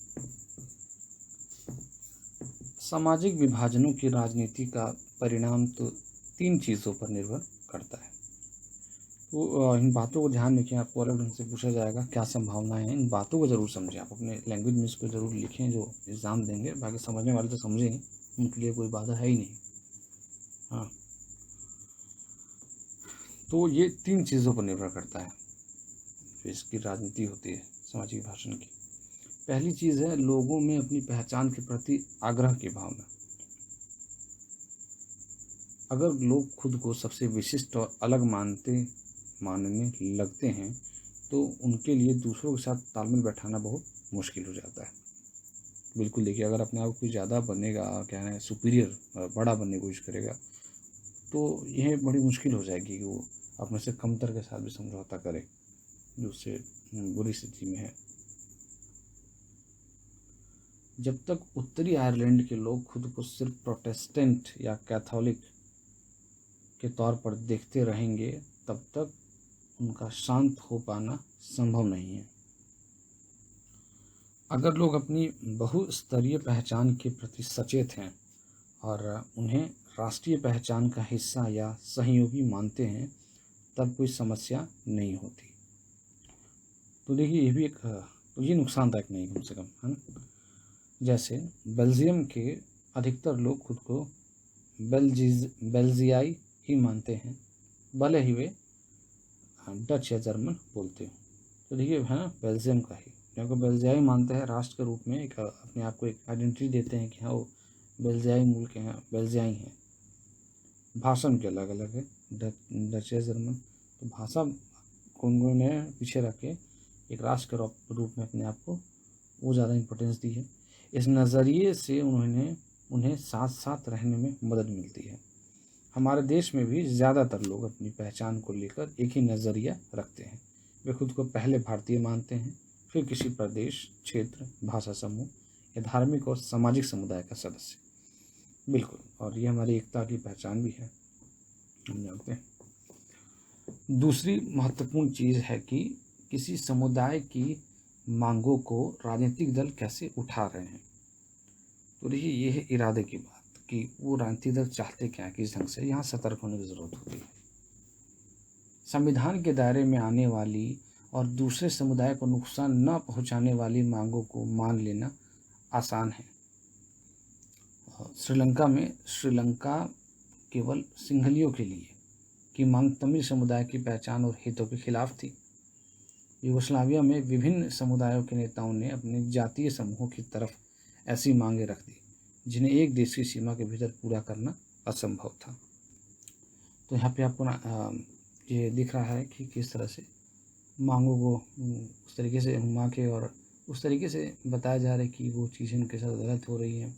सामाजिक विभाजनों की राजनीति का परिणाम तो 3 चीज़ों पर निर्भर करता है। तो इन बातों को ध्यान रखें, आपको अलग ढंग से पूछा जाएगा क्या संभावनाएं हैं, इन बातों को ज़रूर समझें। आप अपने लैंग्वेज में इसको ज़रूर लिखें जो एग्ज़ाम देंगे, बाकी समझने वाले तो समझें, उनके लिए कोई बाधा है ही नहीं। हाँ, तो ये 3 चीज़ों पर निर्भर करता है जो इसकी राजनीति होती है सामाजिक भाषण की। पहली चीज़ है लोगों में अपनी पहचान के प्रति आग्रह की भावना। अगर लोग खुद को सबसे विशिष्ट और अलग मानने लगते हैं तो उनके लिए दूसरों के साथ तालमेल बैठाना बहुत मुश्किल हो जाता है। बिल्कुल, देखिए, अगर अपने आप को ज़्यादा बनेगा, क्या है, सुपीरियर, बड़ा बनने की कोशिश करेगा, तो यह बड़ी मुश्किल हो जाएगी कि वो अपने से कमतर के साथ भी समझौता करे जो उससे बुरी स्थिति में है। जब तक उत्तरी आयरलैंड के लोग खुद को सिर्फ प्रोटेस्टेंट या कैथोलिक के तौर पर देखते रहेंगे, तब तक उनका शांत हो पाना संभव नहीं है। अगर लोग अपनी बहुस्तरीय पहचान के प्रति सचेत हैं और उन्हें राष्ट्रीय पहचान का हिस्सा या सहयोगी मानते हैं, तब कोई समस्या नहीं होती। तो देखिए, ये भी तो ये नुकसानदायक नहीं कम से कम, है ना। जैसे बेल्जियम के अधिकतर लोग खुद को बेल्जियाई ही मानते हैं, भले ही वे डच या जर्मन बोलते हो। तो देखिए, है ना, बेल्जियम का ही जिनको बेल्जियाई मानते हैं, राष्ट्र के रूप में एक अपने आप को एक आइडेंटिटी देते हैं कि हाँ वो बेल्जियाई मूल के हैं, बेल्जियाई हैं। भाषा उनके अलग अलग है, डच या जर्मन। तो भाषा को उन्होंने पीछे रख के एक राष्ट्र के रूप में अपने आप को वो ज़्यादा इम्पोर्टेंस दी है। इस नज़रिए से उन्हें साथ साथ रहने में मदद मिलती है। हमारे देश में भी ज़्यादातर लोग अपनी पहचान को लेकर एक ही नज़रिया रखते हैं। वे खुद को पहले भारतीय मानते हैं, फिर किसी प्रदेश, क्षेत्र, भाषा समूह या धार्मिक और सामाजिक समुदाय का सदस्य। बिल्कुल, और ये हमारी एकता की पहचान भी है, हम जानते हैं। दूसरी महत्वपूर्ण चीज़ है कि किसी समुदाय की मांगों को राजनीतिक दल कैसे उठा रहे हैं। तो देखिए, ये है इरादे की बात कि वो राजनीतिक दल चाहते क्या है, किस ढंग से, यहाँ सतर्क होने की ज़रूरत होती है। संविधान के दायरे में आने वाली और दूसरे समुदाय को नुकसान न पहुंचाने वाली मांगों को मान लेना आसान है। श्रीलंका केवल सिंहलियों के लिए की मांग तमिल समुदाय की पहचान और हितों के खिलाफ थी। यूगोस्लाविया में विभिन्न समुदायों के नेताओं ने अपने जातीय समूहों की तरफ ऐसी मांगें रख दी जिन्हें एक देश की सीमा के भीतर पूरा करना असंभव था। तो यहाँ पे आपको ये दिख रहा है कि किस तरह से मांगों को उस तरीके से घुमा के और उस तरीके से बताया जा रहा है कि वो चीज़ें उनके साथ गलत हो रही हैं,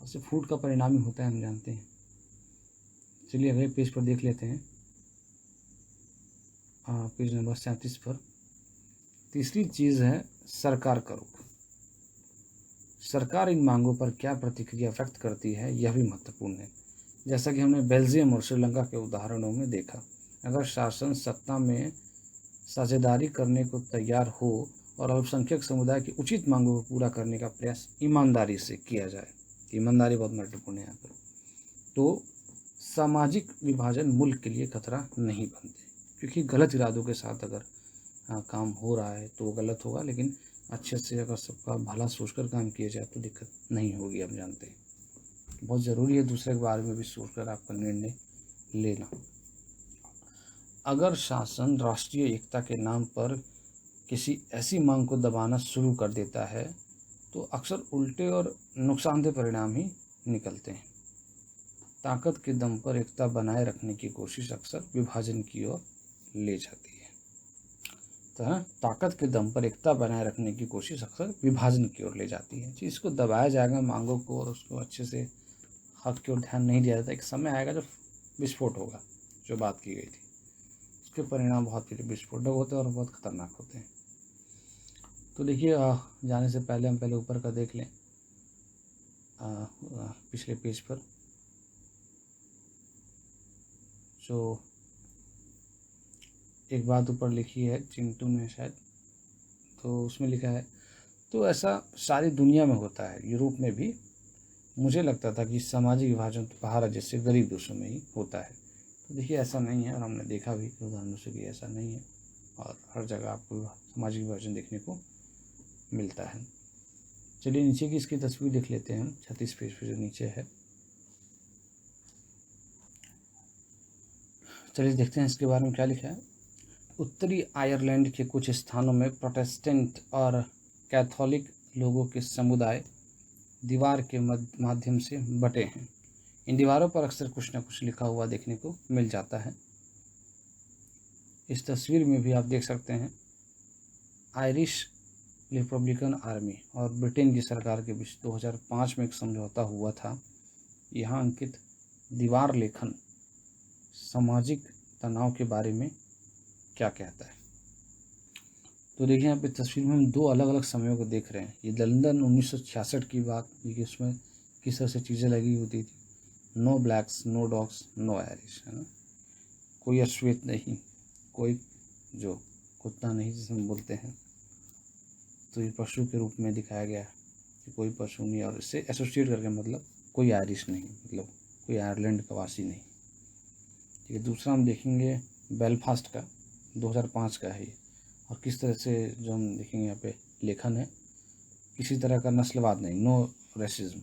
और सिर्फ फूट का परिणाम ही होता है, हम जानते हैं। चलिए अगले पेज पर देख लेते हैं, पेज नंबर 37 पर। तीसरी चीज़ है सरकार का रुख। सरकार इन मांगों पर क्या प्रतिक्रिया व्यक्त करती है, यह भी महत्वपूर्ण है। जैसा कि हमने बेल्जियम और श्रीलंका के उदाहरणों में देखा, अगर शासन सत्ता में साझेदारी करने को तैयार हो और अल्पसंख्यक समुदाय की उचित मांगों को पूरा करने का प्रयास ईमानदारी से किया जाए, ईमानदारी बहुत महत्वपूर्ण है यहाँ पर, तो सामाजिक विभाजन मुल्क के लिए खतरा नहीं बनते। क्योंकि गलत इरादों के साथ अगर काम हो रहा है तो वो गलत होगा, लेकिन अच्छे से अगर सबका भला सोचकर काम किया जाए तो दिक्कत नहीं होगी। आप जानते हैं बहुत ज़रूरी है दूसरे के बारे में भी सोचकर आपका निर्णय लेना। अगर शासन राष्ट्रीय एकता के नाम पर किसी ऐसी मांग को दबाना शुरू कर देता है तो अक्सर उल्टे और नुकसानदेह परिणाम ही निकलते हैं। ताकत के दम पर एकता बनाए रखने की कोशिश अक्सर विभाजन की ओर ले जाती है। तो ताकत के दम पर एकता बनाए रखने की कोशिश अक्सर विभाजन की ओर ले जाती है। चीज़ को दबाया जाएगा मांगों को और उसको अच्छे से हक की ओर ध्यान नहीं दिया जाता। एक समय आएगा जब विस्फोट होगा, जो बात की गई थी, उसके परिणाम बहुत फिर विस्फोटक होते हैं और बहुत खतरनाक होते हैं। तो देखिए, जाने से पहले हम पहले ऊपर का देख लें, पिछले पेज पर जो एक बात ऊपर लिखी है चिंटू ने शायद, तो उसमें लिखा है तो ऐसा सारी दुनिया में होता है, यूरोप में भी मुझे लगता था कि सामाजिक विभाजन तो भारत जैसे गरीब देशों में ही होता है। तो देखिए ऐसा नहीं है, और हमने देखा भी उदाहरणों से कि ऐसा नहीं है, और हर जगह आपको सामाजिक विभाजन देखने को मिलता है। चलिए नीचे की इसकी तस्वीर देख लेते हैं हम, 36 पेज पे जो नीचे है। चलिए देखते हैं इसके बारे में क्या लिखा है। उत्तरी आयरलैंड के कुछ स्थानों में प्रोटेस्टेंट और कैथोलिक लोगों के समुदाय दीवार के माध्यम से बटे हैं। इन दीवारों पर अक्सर कुछ न कुछ लिखा हुआ देखने को मिल जाता है। इस तस्वीर में भी आप देख सकते हैं आयरिश रिपब्लिकन आर्मी और ब्रिटेन की सरकार के बीच 2005 में एक समझौता हुआ था। यहाँ अंकित दीवार लेखन सामाजिक तनाव के बारे में क्या कहता है। तो देखिए यहाँ पे तस्वीर में हम दो अलग अलग समयों को देख रहे हैं। ये लंदन 1966 की बात, देखिए उसमें किस तरह से चीज़ें लगी होती थी। No blacks, no dogs, no Irish, है ना। कोई अश्वेत नहीं, कोई जो कुत्ता नहीं जिसे हम बोलते हैं, तो ये पशु के रूप में दिखाया गया कि कोई पशु नहीं, और इससे एसोसिएट करके मतलब कोई आयरिश नहीं, मतलब कोई आयरलैंड का वासी नहीं। ठीक है, दूसरा हम देखेंगे बेलफास्ट का, 2005 का है ये, और किस तरह से जो हम देखेंगे यहाँ पे लेखन है, किसी तरह का नस्लवाद नहीं, नो रेसिज्म,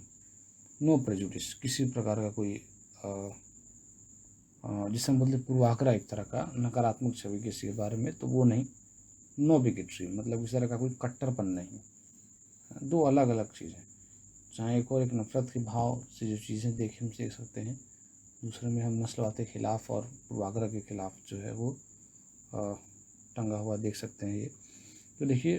नो प्रेजुडिस, किसी प्रकार का कोई जिसे मतलब पूर्वाग्रह, एक तरह का नकारात्मक छवि किसी के बारे में, तो वो नहीं। नो बिगेटरी, मतलब इस तरह का कोई कट्टरपन नहीं। दो अलग अलग चीज़ें, जहाँ एक और एक नफरत के भाव से जो चीज़ें देख हम सीख सकते हैं, दूसरे में हम नस्लवाद के खिलाफ और पूर्वाग्रह के खिलाफ जो है वो टंगा हुआ देख सकते हैं ये। तो देखिए,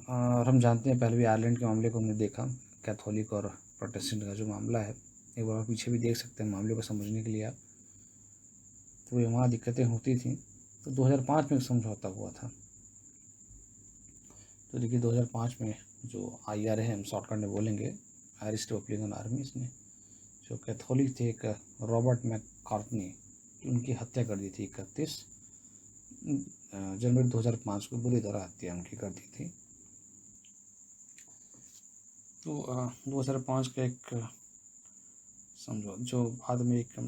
और हम जानते हैं पहले भी आयरलैंड के मामले को हमने देखा, कैथोलिक और प्रोटेस्टेंट का जो मामला है, एक बार पीछे भी देख सकते हैं मामले को समझने के लिए आप। तो ये वहाँ दिक्कतें होती थी, तो 2005 में समझौता हुआ था। तो देखिए 2005 में जो IRA है, हम शॉर्टकट में बोलेंगे आयरिश रिपब्लिकन आर्मी, इसने जो कैथोलिक थे एक रॉबर्ट मैककार्थनी, उनकी हत्या कर दी थी 31 जनवरी 2005 को, बुरी तरह हत्या उनकी कर दी थी। तो 2005 का एक समझो, जो बाद में एक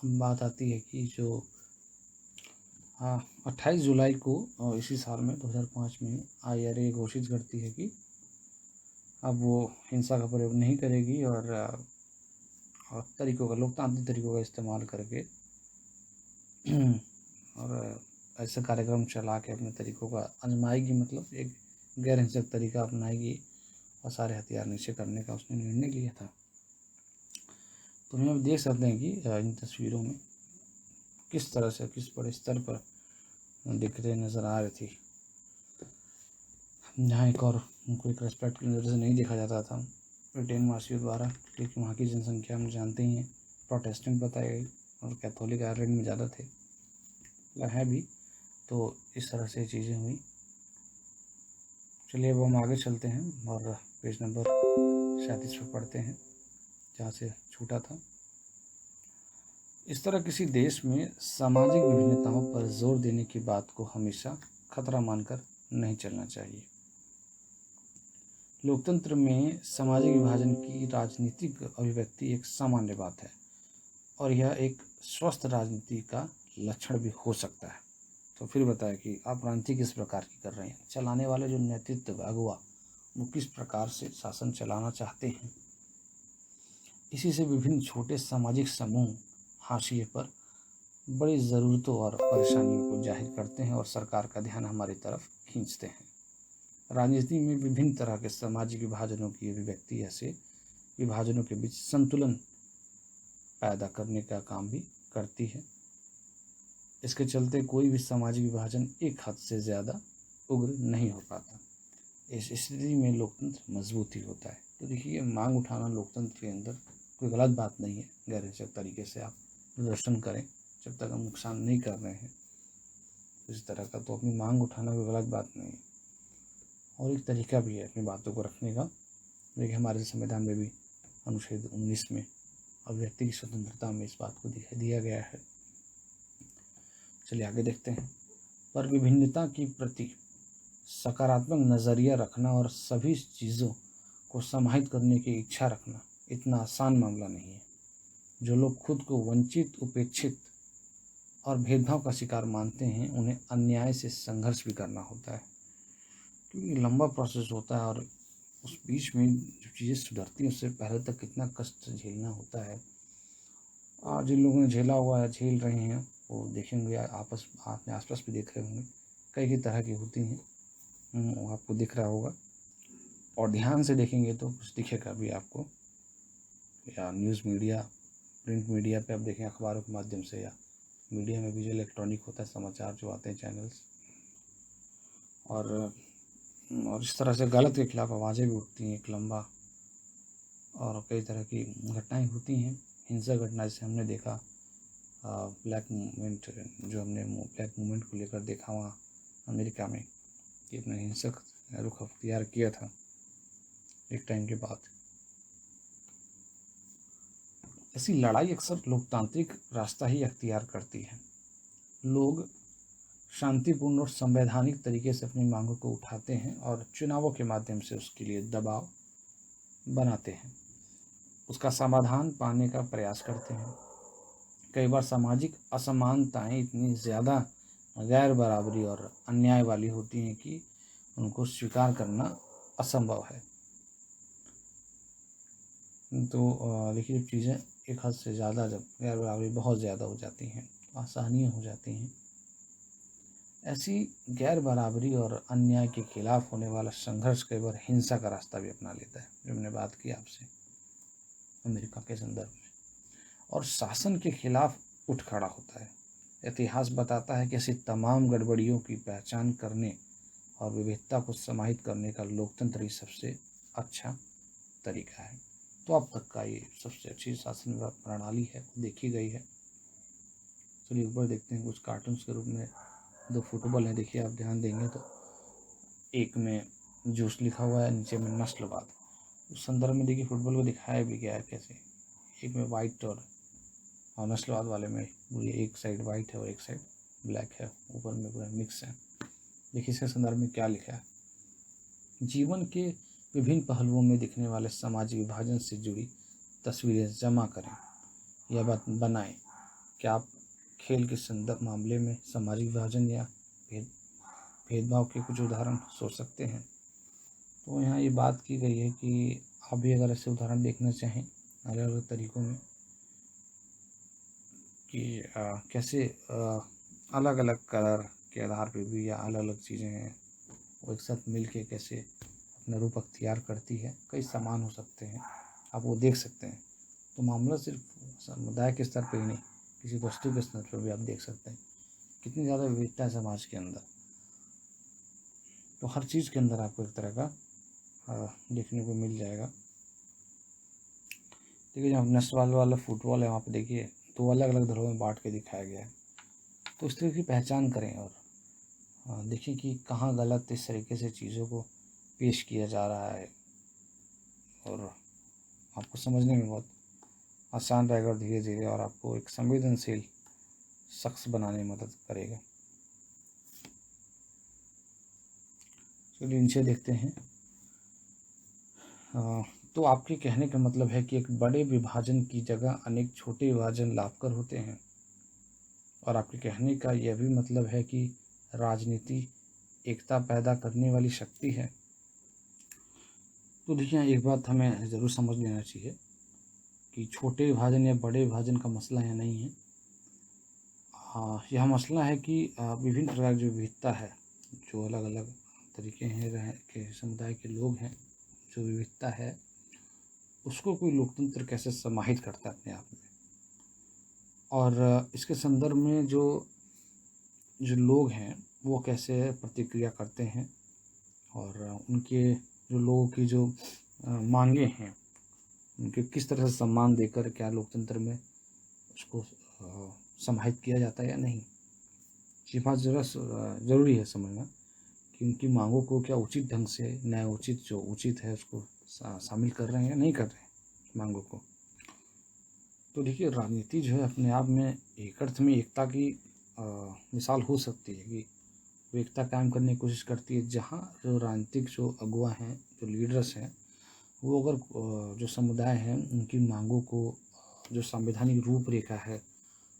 बात आती है कि जो 28 जुलाई को इसी साल में 2005 में IRA घोषित करती है कि अब वो हिंसा का प्रयोग नहीं करेगी, और तरीकों का, लोकतांत्रिक तरीकों का इस्तेमाल करके और ऐसे कार्यक्रम चला के अपने तरीकों का आजमाएगी, मतलब एक गैर हिंसक तरीका अपनाएगी और सारे हथियार नीचे करने का उसने निर्णय लिया था। तो हम देख सकते हैं कि इन तस्वीरों में किस तरह से, किस बड़े स्तर पर दिक्कतें नज़र आ रही थी, जहाँ एक और उनको एक रेस्पेक्ट की नज़र से नहीं देखा जाता था ब्रिटेन वासियों द्वारा, क्योंकि वहाँ की जनसंख्या हम जानते ही हैं प्रोटेस्टेंट बताई गई, और कैथोलिक आयरलैंड में ज़्यादा थे, है भी। तो इस तरह से चीज़ें हुई। चलिए अब हम आगे चलते हैं और पेज नंबर 37 पर पढ़ते हैं, जहाँ से छूटा था। इस तरह किसी देश में सामाजिक विभिन्नताओं पर जोर देने की बात को हमेशा खतरा मानकर नहीं चलना चाहिए। लोकतंत्र में सामाजिक विभाजन की राजनीतिक अभिव्यक्ति एक सामान्य बात है, और यह एक स्वस्थ राजनीति का लक्षण भी हो सकता है। तो फिर बताया कि आप क्रांति किस प्रकार की कर रहे हैं, चलाने वाले जो नेतृत्व अगुवा वो किस प्रकार से शासन चलाना चाहते हैं। इसी से विभिन्न छोटे सामाजिक समूह हाशिए पर बड़ी ज़रूरतों और परेशानियों को जाहिर करते हैं और सरकार का ध्यान हमारी तरफ खींचते हैं। राजनीति में विभिन्न तरह के सामाजिक विभाजनों की अभिव्यक्ति ऐसे विभाजनों के बीच संतुलन पैदा करने का काम भी करती है। इसके चलते कोई भी सामाजिक विभाजन एक हद से ज़्यादा उग्र नहीं हो पाता। इस स्थिति में लोकतंत्र मजबूती होता है। तो देखिए, मांग उठाना लोकतंत्र के अंदर कोई गलत बात नहीं है। गैर हिंसक तरीके से आप प्रदर्शन करें, जब तक हम नुकसान नहीं कर रहे हैं इस तरह का, तो अपनी मांग उठाना कोई गलत बात नहीं है। और एक तरीका भी है अपनी बातों को रखने का। देखिए, हमारे संविधान में भी अनुच्छेद 19 में अभिव्यक्ति की स्वतंत्रता में इस बात को दिया गया है। चलिए आगे देखते हैं। पर विभिन्नता की प्रति सकारात्मक नज़रिया रखना और सभी चीज़ों को समाहित करने की इच्छा रखना इतना आसान मामला नहीं है। जो लोग खुद को वंचित, उपेक्षित और भेदभाव का शिकार मानते हैं, उन्हें अन्याय से संघर्ष भी करना होता है, क्योंकि लंबा प्रोसेस होता है और उस बीच में जो चीज़ें सुधरती हैं उससे पहले तक कितना कष्ट झेलना होता है। और जिन लोगों ने झेला हुआ है, झेल रहे हैं, वो देखेंगे, आपने आसपास भी देख रहे होंगे, कई तरह की होती हैं, वो आपको दिख रहा होगा। और ध्यान से देखेंगे तो कुछ दिखेगा भी आपको, या न्यूज़ मीडिया, प्रिंट मीडिया पे आप देखें, अखबारों के माध्यम से, या मीडिया में भी जो इलेक्ट्रॉनिक होता है, समाचार जो आते हैं, चैनल्स, और इस तरह से गलत के खिलाफ आवाज़ें भी उठती हैं। एक लंबा और कई तरह की घटनाएं होती हैं, हिंसक घटना, जैसे हमने देखा ब्लैक मूवमेंट, जो हमने ब्लैक मूवमेंट को लेकर देखा वहाँ अमेरिका में, कि अपने हिंसक रुख अख्तियार किया था एक टाइम के बाद। ऐसी लड़ाई अक्सर लोकतांत्रिक रास्ता ही अख्तियार करती है। लोग शांतिपूर्ण और संवैधानिक तरीके से अपनी मांगों को उठाते हैं और चुनावों के माध्यम से उसके लिए दबाव बनाते हैं, उसका समाधान पाने का प्रयास करते हैं। कई बार सामाजिक असमानताएं इतनी ज़्यादा गैर बराबरी और अन्याय वाली होती हैं कि उनको स्वीकार करना असंभव है। तो देखिए, जब चीज़ें एक हद से ज़्यादा, जब गैर बराबरी बहुत ज़्यादा हो जाती हैं, असहनीय हो जाती हैं, ऐसी गैर बराबरी और अन्याय के खिलाफ होने वाला संघर्ष कई बार हिंसा का रास्ता भी अपना लेता है, जो हमने बात की आपसे अमेरिका के संदर्भ में, और शासन के खिलाफ उठ खड़ा होता है। इतिहास बताता है कि ऐसी तमाम गड़बड़ियों की पहचान करने और विविधता को समाहित करने का लोकतंत्र ही सबसे अच्छा तरीका है। तो अब तक का ये सबसे अच्छी शासन प्रणाली है, देखी गई है। चलिए ऊपर देखते हैं, कुछ कार्टून्स के रूप में 2 फुटबॉल हैं। देखिए, आप ध्यान देंगे तो एक में जोश लिखा हुआ है, नीचे में नस्लवाद। उस संदर्भ में देखिए फुटबॉल को दिखाया भी गया है कैसे, एक में वाइट और नस्लवाद वाले में ये एक साइड वाइट है और एक साइड ब्लैक है, ऊपर में पूरा मिक्स है। देखिए इसके संदर्भ में क्या लिखा है। जीवन के विभिन्न पहलुओं में दिखने वाले सामाजिक विभाजन से जुड़ी तस्वीरें जमा करें या बनाएं। क्या आप खेल के संदर्भ मामले में सामाजिक विभाजन या भेदभाव के कुछ उदाहरण सोच सकते हैं? तो यहाँ ये बात की गई है कि आप भी अगर ऐसे उदाहरण देखना चाहें अलग अलग तरीक़ों में, कि कैसे अलग अलग कलर के आधार पे भी या अलग अलग चीज़ें हैं वो एक साथ मिल के कैसे अपना रूप अख्तियार करती है, कई सामान हो सकते हैं, आप वो देख सकते हैं। तो मामला सिर्फ समुदाय के स्तर पर ही नहीं, किसी वस्तु के स्तर पर भी आप देख सकते हैं कितनी ज़्यादा विविधता है समाज के अंदर। तो हर चीज़ के अंदर आपको एक तरह का देखने को मिल जाएगा। देखिए जहाँ नस्ल वाला फुटबॉल है वहाँ पे देखिए 2 अलग अलग दलों में बांट के दिखाया गया है। तो इस तरह की पहचान करें और देखिए कि कहाँ गलत इस तरीके से चीज़ों को पेश किया जा रहा है, और आपको समझने में बहुत आसान रहेगा और धीरे धीरे और आपको एक संवेदनशील शख्स बनाने में मदद करेगा। चलिए नीचे देखते हैं। तो आपके कहने का मतलब है कि एक बड़े विभाजन की जगह अनेक छोटे विभाजन लाभकर होते हैं, और आपके कहने का यह भी मतलब है कि राजनीति एकता पैदा करने वाली शक्ति है? तो देखिए, एक बात हमें ज़रूर समझ लेना चाहिए कि छोटे विभाजन या बड़े विभाजन का मसला यहाँ नहीं है। यह मसला है कि विभिन्न प्रकार की जो विविधता है, जो अलग अलग तरीके हैं रह के समुदाय के लोग हैं, जो विविधता है उसको कोई लोकतंत्र कैसे समाहित करता है अपने आप में, और इसके संदर्भ में जो जो लोग हैं वो कैसे प्रतिक्रिया करते हैं, और उनके जो लोगों की जो मांगे हैं उनके किस तरह से सम्मान देकर क्या लोकतंत्र में उसको समाहित किया जाता है या नहीं। ये बात ज़रूरी है समझना कि उनकी मांगों को क्या उचित ढंग से न्यायोचित जो उचित है उसको शामिल कर रहे हैं या नहीं कर रहे हैं मांगों को। तो देखिए, राजनीति जो है अपने आप में एक अर्थ में एकता की मिसाल हो सकती है कि वो एकता कायम करने की कोशिश करती है, जहाँ जो राजनीतिक जो अगुवा हैं, जो लीडर्स हैं, वो अगर जो समुदाय हैं उनकी मांगों को जो संवैधानिक रूपरेखा है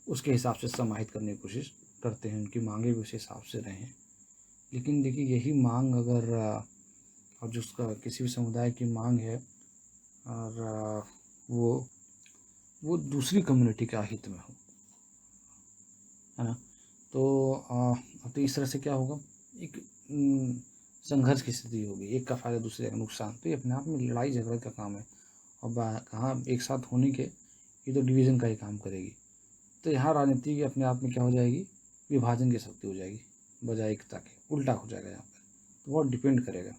उसके हिसाब से समाहित करने की कोशिश करते हैं, उनकी मांगें भी उस हिसाब से रहें। लेकिन देखिए, यही मांग अगर और जो उसका किसी भी समुदाय की मांग है और वो दूसरी कम्युनिटी के हित में हो, है ना, तो इस तरह से क्या होगा, एक संघर्ष की स्थिति होगी, एक का फायदा दूसरे का नुकसान। तो ये अपने आप में लड़ाई झगड़े का काम है, और कहाँ एक साथ होने के ये तो डिवीज़न का ही काम करेगी। तो यहाँ राजनीति की अपने आप में क्या हो जाएगी, विभाजन की शक्ति हो जाएगी बजाय एकता के, उल्टा हो जाएगा यहाँ पर। तो बहुत डिपेंड करेगा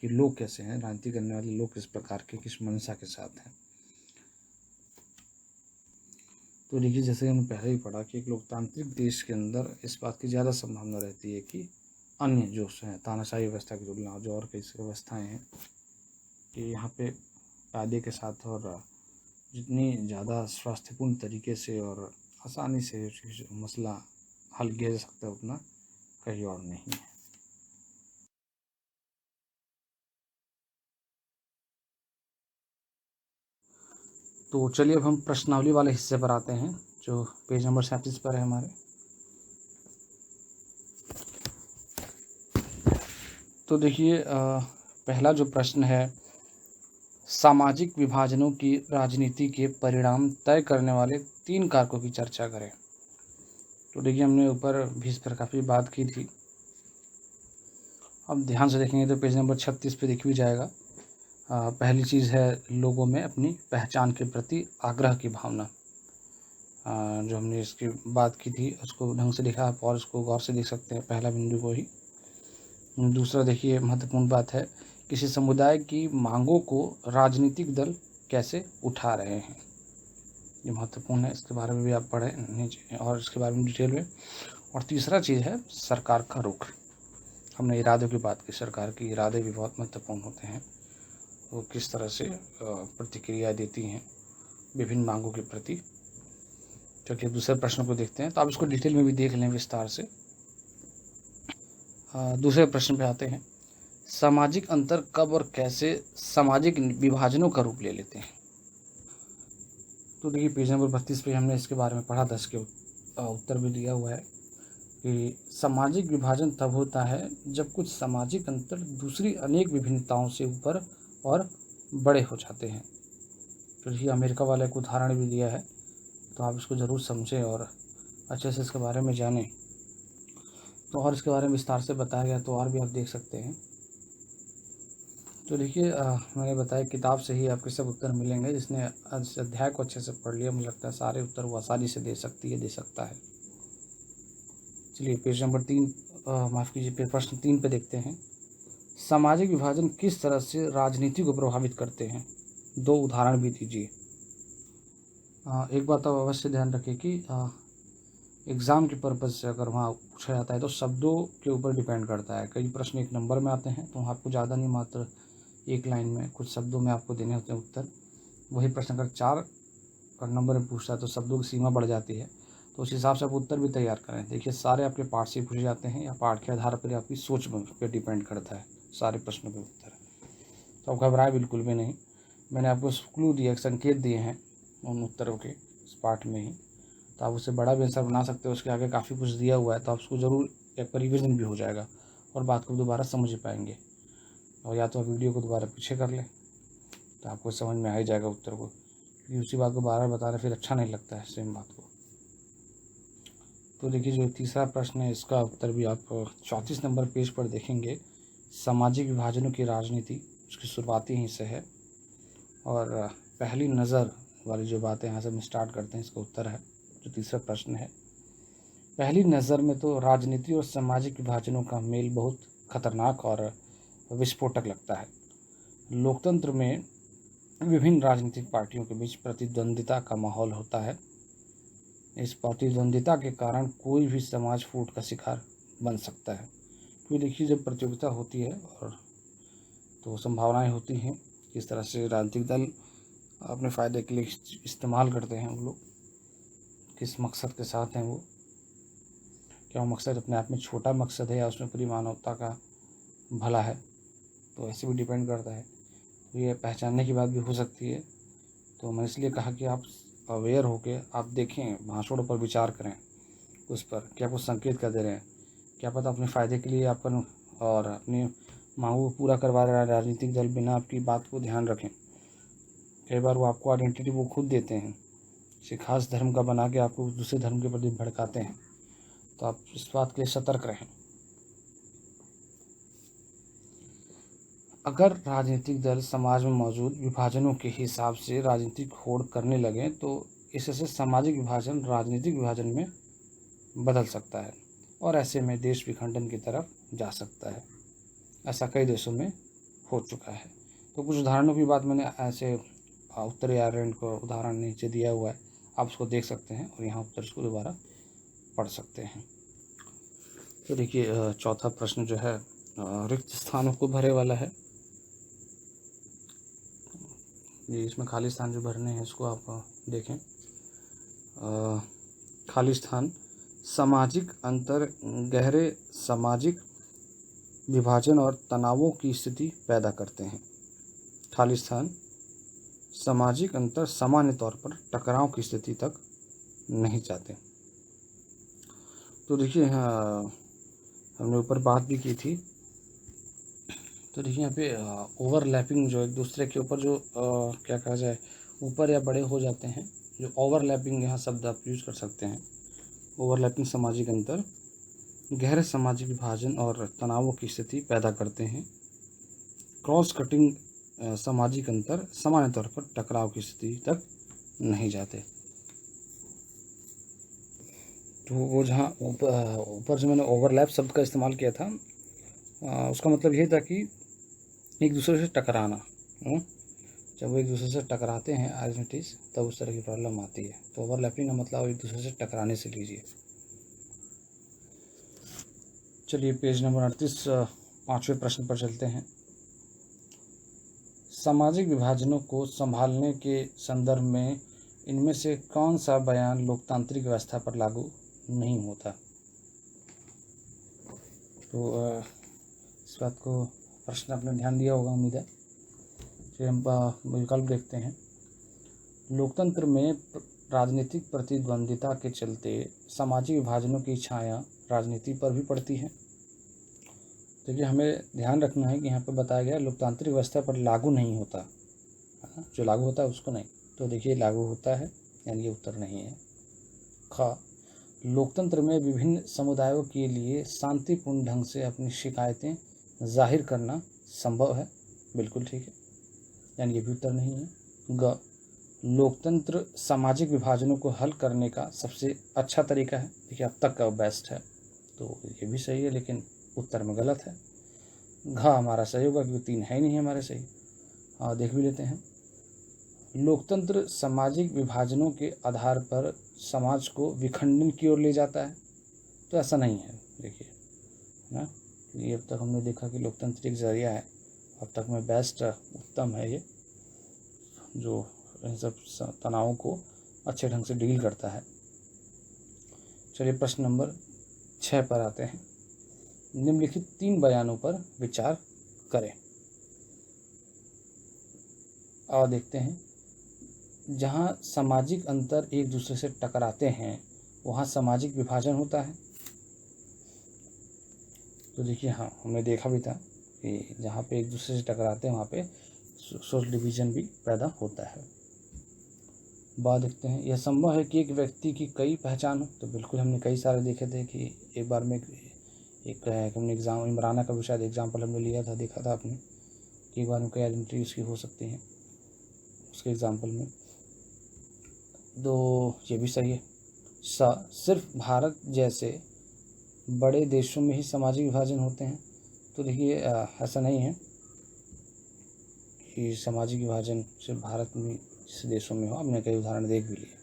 कि लोग कैसे हैं, राजनीति करने वाले लोग किस प्रकार के, किस मंशा के साथ हैं। तो देखिए, जैसे हमने पहले ही पढ़ा कि एक लोकतांत्रिक देश के अंदर इस बात की ज़्यादा संभावना रहती है कि अन्य जो हैं तानाशाही व्यवस्था की तुलना जो और कई व्यवस्थाएं हैं कि यहाँ पे कायदे के साथ और जितनी ज़्यादा स्वास्थ्यपूर्ण तरीके से और आसानी से मसला हल किया जा सकता है उतना कहीं और नहीं है। तो चलिए अब हम प्रश्नावली वाले हिस्से पर आते हैं जो पेज नंबर 37 पर है हमारे। तो देखिए, पहला जो प्रश्न है, सामाजिक विभाजनों की राजनीति के परिणाम तय करने वाले 3 कारकों की चर्चा करें। तो देखिए, हमने ऊपर भी इस पर काफ़ी बात की थी। अब ध्यान से देखेंगे तो पेज नंबर 36 पे दिख भी जाएगा। पहली चीज़ है लोगों में अपनी पहचान के प्रति आग्रह की भावना। जो हमने इसकी बात की थी उसको ढंग से लिखा आप और इसको गौर से देख सकते हैं, पहला बिंदु को ही। दूसरा देखिए, महत्वपूर्ण बात है, किसी समुदाय की मांगों को राजनीतिक दल कैसे उठा रहे हैं, ये महत्वपूर्ण है, इसके बारे में भी आप पढ़ें और इसके बारे में डिटेल में। और तीसरा चीज़ है सरकार का रुख। हमने इरादों की बात की, सरकार के इरादे भी बहुत महत्वपूर्ण होते हैं, वो किस तरह से प्रतिक्रिया देती हैं विभिन्न मांगों के प्रति। क्योंकि दूसरे प्रश्न को देखते हैं तो आप इसको डिटेल में भी देख लें विस्तार से। दूसरे प्रश्न पे आते हैं, सामाजिक अंतर कब और कैसे सामाजिक विभाजनों का रूप ले लेते हैं। तो देखिए, पेज नंबर 32 पे हमने इसके बारे में पढ़ा था, इसके उत्तर भी दिया हुआ है कि सामाजिक विभाजन तब होता है जब कुछ सामाजिक अंतर दूसरी अनेक विभिन्नताओं से ऊपर और बड़े हो जाते हैं। तो देखिए, अमेरिका वाला एक उदाहरण भी दिया है, तो आप इसको ज़रूर समझें और अच्छे से इसके बारे में जानें। तो और इसके बारे में विस्तार से बताया गया तो और भी आप देख सकते हैं। तो देखिए, मैंने बताया किताब से ही आपके सब उत्तर मिलेंगे। जिसने इस अध्याय को अच्छे से पढ़ लिया, मुझे लगता है सारे उत्तर वो आसानी से दे सकता है। चलिए पेज नंबर 3 माफ़ कीजिए, प्रश्न 3 पे देखते हैं, सामाजिक विभाजन किस तरह से राजनीति को प्रभावित करते हैं, 2 उदाहरण भी दीजिए। एक बात आप अवश्य ध्यान रखें कि एग्ज़ाम के पर्पज़ से अगर वहाँ पूछा जाता है तो शब्दों के ऊपर डिपेंड करता है। कई प्रश्न 1 नंबर में आते हैं तो आपको ज़्यादा नहीं, मात्र 1 लाइन में कुछ शब्दों में आपको देने होते हैं उत्तर। वही प्रश्न अगर 4 नंबर में पूछता है तो शब्दों की सीमा बढ़ जाती है, तो उस हिसाब से आप उत्तर भी तैयार करें। देखिए, सारे आपके पाठ से पूछे जाते हैं या पाठ के आधार पर आपकी सोच पर डिपेंड करता है सारे प्रश्नों के उत्तर। तो आप घबराए बिल्कुल भी नहीं, मैंने आपको क्लू दिया, संकेत दिए हैं उन उत्तरों के इस पाठ में ही, तो आप उसे बड़ा भी आंसर बना सकते हो। उसके आगे काफ़ी कुछ दिया हुआ है, तो आप उसको ज़रूर एक रिविजन भी हो जाएगा और बात को दोबारा समझ पाएंगे। और या तो आप वीडियो को दोबारा पीछे कर लें तो आपको समझ में आ ही जाएगा उत्तर को, क्योंकि उसी बात को बार बार बता रहे फिर अच्छा नहीं लगता है सेम बात को। तो देखिए जो तीसरा प्रश्न है इसका उत्तर भी आप 34 नंबर पेज पर देखेंगे। सामाजिक विभाजनों की राजनीति, उसकी शुरुआती हिस्से है और पहली नज़र वाली जो बातें यहाँ से हम स्टार्ट करते हैं, इसका उत्तर है जो तीसरा प्रश्न है। पहली नज़र में तो राजनीति और सामाजिक विभाजनों का मेल बहुत खतरनाक और विस्फोटक लगता है। लोकतंत्र में विभिन्न राजनीतिक पार्टियों के बीच प्रतिद्वंदिता का माहौल होता है। इस प्रतिद्वंदिता के कारण कोई भी समाज फूट का शिकार बन सकता है। क्योंकि देखिए जब प्रतियोगिता होती है और तो संभावनाएं होती हैं किस तरह से राजनीतिक दल अपने फ़ायदे के लिए इस्तेमाल करते हैं। वो लोग किस मकसद के साथ हैं, वो क्या वो मकसद अपने आप में छोटा मकसद है या उसमें पूरी मानवता का भला है, तो ऐसे भी डिपेंड करता है। तो ये पहचानने की बात भी हो सकती है। तो मैं इसलिए कहा कि आप अवेयर होके आप देखें, भाषणों पर विचार करें, उस पर क्या कुछ संकेत कर दे रहे हैं, क्या पता अपने फ़ायदे के लिए आपका और अपनी मांगों को पूरा करवा रहा है राजनीतिक दल बिना आपकी बात को ध्यान रखें। कई बार वो आपको आइडेंटिटी वो खुद देते हैं, किसी खास धर्म का बना के आपको दूसरे धर्म के प्रति भड़काते हैं। तो आप इस बात के लिए सतर्क रहें। अगर राजनीतिक दल समाज में मौजूद विभाजनों के हिसाब से राजनीतिक होड़ करने लगें तो इससे सामाजिक विभाजन राजनीतिक विभाजन में बदल सकता है और ऐसे में देश विखंडन की तरफ जा सकता है। ऐसा कई देशों में हो चुका है। तो कुछ उदाहरणों की बात मैंने ऐसे उत्तरी आयरलैंड को उदाहरण नीचे दिया हुआ है, आप उसको देख सकते हैं और यहाँ उत्तर इसको दोबारा पढ़ सकते हैं। तो देखिए चौथा प्रश्न जो है रिक्त स्थानों को भरे वाला है। ये इसमें खाली स्थान जो भरने हैं इसको आप देखें। खाली स्थान सामाजिक अंतर, गहरे सामाजिक विभाजन और तनावों की स्थिति पैदा करते हैं। खाली स्थान सामाजिक अंतर सामान्य तौर पर टकराव की स्थिति तक नहीं जाते। तो देखिए हमने ऊपर बात भी की थी। तो देखिए यहाँ पे ओवरलैपिंग जो एक दूसरे के ऊपर जो क्या कहा जाए ऊपर या बड़े हो जाते हैं, जो ओवरलैपिंग यहाँ शब्द आप यूज़ कर सकते हैं। ओवरलैपिंग सामाजिक अंतर, गहरे सामाजिक विभाजन और तनावों की स्थिति पैदा करते हैं। क्रॉस कटिंग सामाजिक अंतर सामान्य तौर पर टकराव की स्थिति तक नहीं जाते। तो वो जहाँ ऊपर जो मैंने ओवरलैप शब्द का इस्तेमाल किया था उसका मतलब ये था कि एक दूसरे से टकराना। जब वो एक दूसरे से टकराते हैं आइडेंटिटीज तब उस तरह की प्रॉब्लम आती है। तो ओवरलैपिंग का मतलब एक दूसरे से टकराने से लीजिए। चलिए पेज नंबर 38 पाँचवें प्रश्न पर चलते हैं। सामाजिक विभाजनों को संभालने के संदर्भ में इनमें से कौन सा बयान लोकतांत्रिक व्यवस्था पर लागू नहीं होता? तो इस बात को प्रश्न आपने ध्यान दिया होगा उम्मीद है। फिर हम विकल्प देखते हैं। लोकतंत्र में राजनीतिक प्रतिद्वंदिता के चलते सामाजिक विभाजनों की छाया राजनीति पर भी पड़ती है। देखिए हमें ध्यान रखना है कि यहाँ पर बताया गया लोकतांत्रिक व्यवस्था पर लागू नहीं होता, जो लागू होता है उसको नहीं। तो देखिए लागू होता है, यानी ये उत्तर नहीं है। ख लोकतंत्र में विभिन्न समुदायों के लिए शांतिपूर्ण ढंग से अपनी शिकायतें जाहिर करना संभव है, बिल्कुल ठीक है, यानी ये भी उत्तर नहीं है। ग लोकतंत्र सामाजिक विभाजनों को हल करने का सबसे अच्छा तरीका है, देखिए अब तक का बेस्ट है, तो ये भी सही है लेकिन उत्तर में गलत है। घ हमारा सही होगा क्योंकि 3 है ही नहीं हमारे सही। देख भी लेते हैं। लोकतंत्र सामाजिक विभाजनों के आधार पर समाज को विखंडन की ओर ले जाता है, तो ऐसा नहीं है। देखिए ना, ये अब तक हमने देखा कि लोकतंत्र एक जरिया है, अब तक में बेस्ट उत्तम है ये, जो इन सब तनावों को अच्छे ढंग से डील करता है। चलिए प्रश्न नंबर 6 पर आते हैं। निम्नलिखित 3 बयानों पर विचार करें। और देखते हैं। जहाँ सामाजिक अंतर एक दूसरे से टकराते हैं वहाँ सामाजिक विभाजन होता है। तो देखिए हाँ, हमने देखा भी था कि जहाँ पे एक दूसरे से टकराते हैं वहाँ पे सोशल डिवीज़न भी पैदा होता है। बात देखते हैं, यह संभव है कि एक व्यक्ति की कई पहचान हो? तो बिल्कुल हमने कई सारे देखे थे कि एक बार में एक हमने एग्ज़ाम इमराना का भी शायद एग्जाम्पल हमने लिया था, देखा था आपने कि एक बार में कई आइडेंटिटी उसकी हो सकती हैं उसके एग्जाम्पल में। तो ये भी सही है। सिर्फ भारत जैसे बड़े देशों में ही सामाजिक विभाजन होते हैं? तो देखिए ऐसा नहीं है कि सामाजिक विभाजन सिर्फ भारत में जैसे देशों में हो, हमने कई उदाहरण देख भी लिए।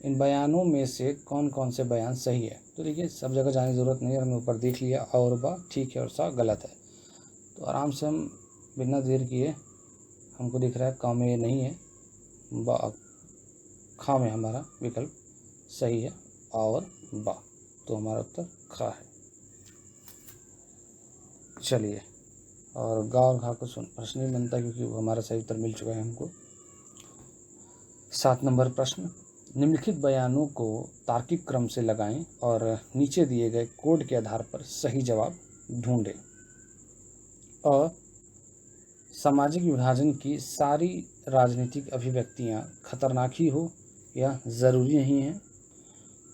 इन बयानों में से कौन कौन से बयान सही है? तो देखिए सब जगह जाने की ज़रूरत नहीं है, हमने ऊपर देख लिया, और बा ठीक है और सा गलत है। तो आराम से हम बिना देर किए, हमको दिख रहा है क में नहीं है, बा खा में हमारा विकल्प सही है, और बा, तो हमारा उत्तर खा है। चलिए, और गा और घा को प्रश्न नहीं बनता क्योंकि वो हमारा सही उत्तर मिल चुका है हमको। 7 नंबर प्रश्न, निम्नलिखित बयानों को तार्किक क्रम से लगाएं और नीचे दिए गए कोड के आधार पर सही जवाब ढूंढें। अ, सामाजिक विभाजन की सारी राजनीतिक अभिव्यक्तियां खतरनाक ही हो या ज़रूरी नहीं है?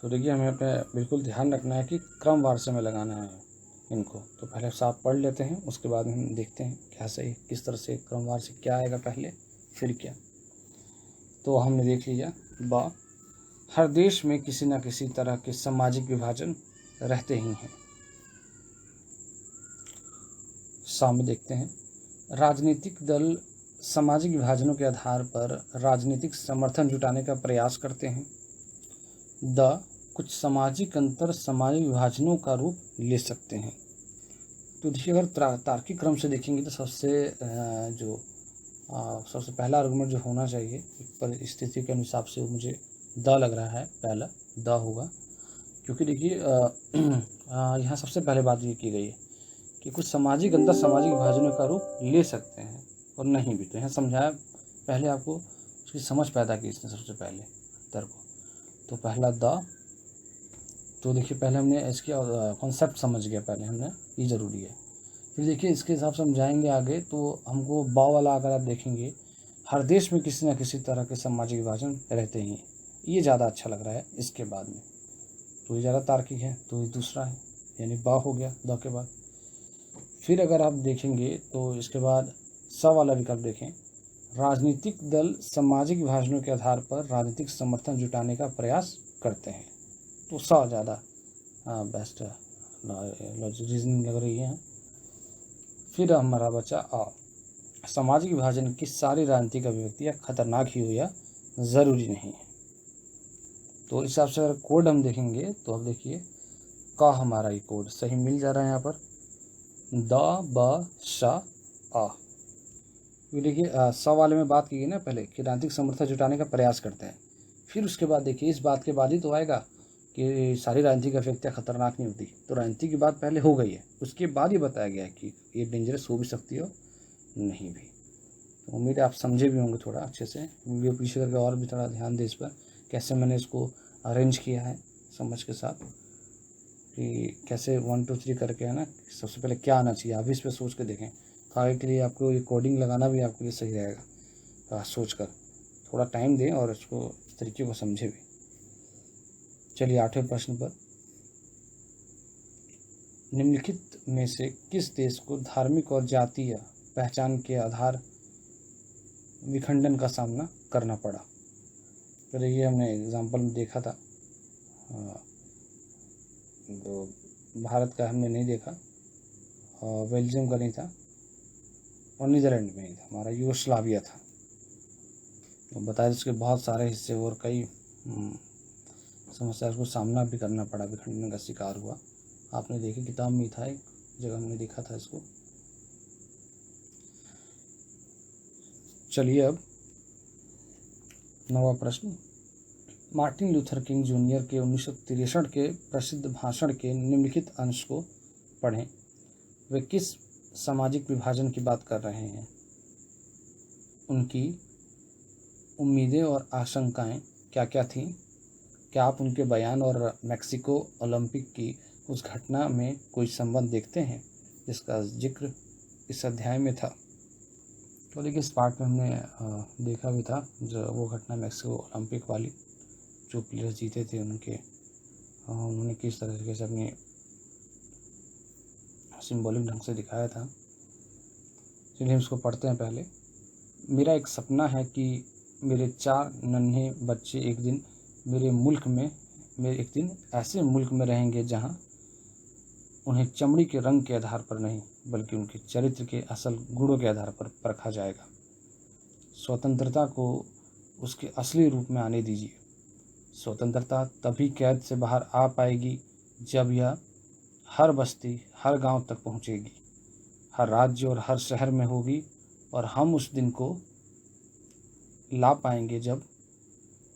तो देखिए हमें अपने बिल्कुल ध्यान रखना है कि क्रमवार से हमें लगाना है इनको। तो पहले साफ पढ़ लेते हैं, उसके बाद हम देखते हैं क्या सही, किस तरह से क्रमवार से क्या आएगा पहले फिर क्या। तो हमने देख लिया बा, हर देश में किसी न किसी तरह के सामाजिक विभाजन रहते ही हैं। सामने देखते हैं, राजनीतिक दल सामाजिक विभाजनों के आधार पर राजनीतिक समर्थन जुटाने का प्रयास करते हैं। द, कुछ सामाजिक अंतर सामाजिक विभाजनों का रूप ले सकते हैं। तो देखिए अगर तार्किक क्रम से देखेंगे तो सबसे पहला आर्गुमेंट जो होना चाहिए परिस्थिति के अनुसार से वो मुझे द लग रहा है, पहला द होगा। क्योंकि देखिए यहाँ सबसे पहले बात ये की गई है कि कुछ सामाजिक अंतर सामाजिक विभाजनों का रूप ले सकते हैं और नहीं भी। तो यहाँ समझाया, पहले आपको उसकी समझ पैदा की इसने सबसे पहले अंतर को। तो पहला द, तो देखिए पहले हमने इसकी कॉन्सेप्ट समझ गया, पहले हमने, ये ज़रूरी है। फिर देखिए इसके हिसाब से हम जाएंगे आगे, तो हमको बा वाला अगर आप देखेंगे, हर देश में किसी न किसी तरह के सामाजिक विभाजन रहते ही हैं, ये ज़्यादा अच्छा लग रहा है इसके बाद में, तो ये ज़्यादा तार्किक है। तो ये दूसरा है, यानी बा हो गया द के बाद। फिर अगर आप देखेंगे तो इसके बाद स वाला विकल्प देखें, राजनीतिक दल सामाजिक विभाजनों के आधार पर राजनीतिक समर्थन जुटाने का प्रयास करते हैं। तो स ज़्यादा बेस्ट रीजनिंग लग रही है। फिर हमारा बचा आ, सामाजिक विभाजन की सारी राजनीतिक अभिव्यक्तियाँ खतरनाक ही हो या ज़रूरी नहीं है। तो इस हिसाब से अगर कोड हम देखेंगे तो अब देखिए का हमारा ये कोड सही मिल जा रहा है यहाँ पर, द ब श आ। देखिए स वाले में बात की गई ना पहले कि राजनीतिक समर्थन जुटाने का प्रयास करते हैं। फिर उसके बाद देखिए इस बात के बाद ही तो आएगा कि सारी राजनीतिक अभिव्यक्तियाँ खतरनाक नहीं होती। तो राजनीति की बात पहले हो गई है, उसके बाद ही बताया गया है कि ये डेंजरस हो भी सकती है और नहीं भी। तो उम्मीद है आप समझे भी होंगे थोड़ा अच्छे से। वीडियो पीछे करके और भी थोड़ा ध्यान दें इस पर, कैसे मैंने इसको अरेंज किया है समझ के साथ, कि कैसे 1 2 3 करके, है ना, सबसे पहले क्या आना चाहिए। आप भी इस पर सोच के देखें, तो आगे के लिए आपको ये कोडिंग लगाना भी आपके लिए सही रहेगा। तो आप सोच कर थोड़ा टाइम दें और इसको इस तरीके को समझे भी। चलिए 8वें प्रश्न पर, निम्नलिखित में से किस देश को धार्मिक और जातीय पहचान के आधार विखंडन का सामना करना पड़ा? तो ये हमने एग्जाम्पल में देखा था, तो भारत का हमने नहीं देखा, और बेल्जियम का नहीं था, और नीदरलैंड में नहीं था, हमारा यूगोस्लाविया था। तो बताया इसके बहुत सारे हिस्से और कई समस्या को सामना भी करना पड़ा, विखंडन का शिकार हुआ। आपने देखी किताब में था, एक जगह हमने देखा था इसको। चलिए अब 9वां प्रश्न, मार्टिन लूथर किंग जूनियर के 1963 के प्रसिद्ध भाषण के निम्नलिखित अंश को पढ़ें। वे किस सामाजिक विभाजन की बात कर रहे हैं? उनकी उम्मीदें और आशंकाएं क्या क्या थीं? क्या आप उनके बयान और मैक्सिको ओलंपिक की उस घटना में कोई संबंध देखते हैं जिसका जिक्र इस अध्याय में था। तो देखिए इस पार्ट में हमने देखा भी था जो वो घटना मैक्सिको ओलंपिक वाली, जो प्लेयर्स जीते थे उन्होंने किस तरीके से अपनी सिंबॉलिक ढंग से दिखाया था। चलिए इसको पढ़ते हैं पहले। मेरा एक सपना है कि मेरे 4 नन्हे बच्चे एक दिन एक दिन ऐसे मुल्क में रहेंगे जहां उन्हें चमड़ी के रंग के आधार पर नहीं बल्कि उनके चरित्र के असल गुणों के आधार पर परखा जाएगा। स्वतंत्रता को उसके असली रूप में आने दीजिए। स्वतंत्रता तभी कैद से बाहर आ पाएगी जब यह हर बस्ती, हर गांव तक पहुंचेगी, हर राज्य और हर शहर में होगी, और हम उस दिन को ला पाएंगे जब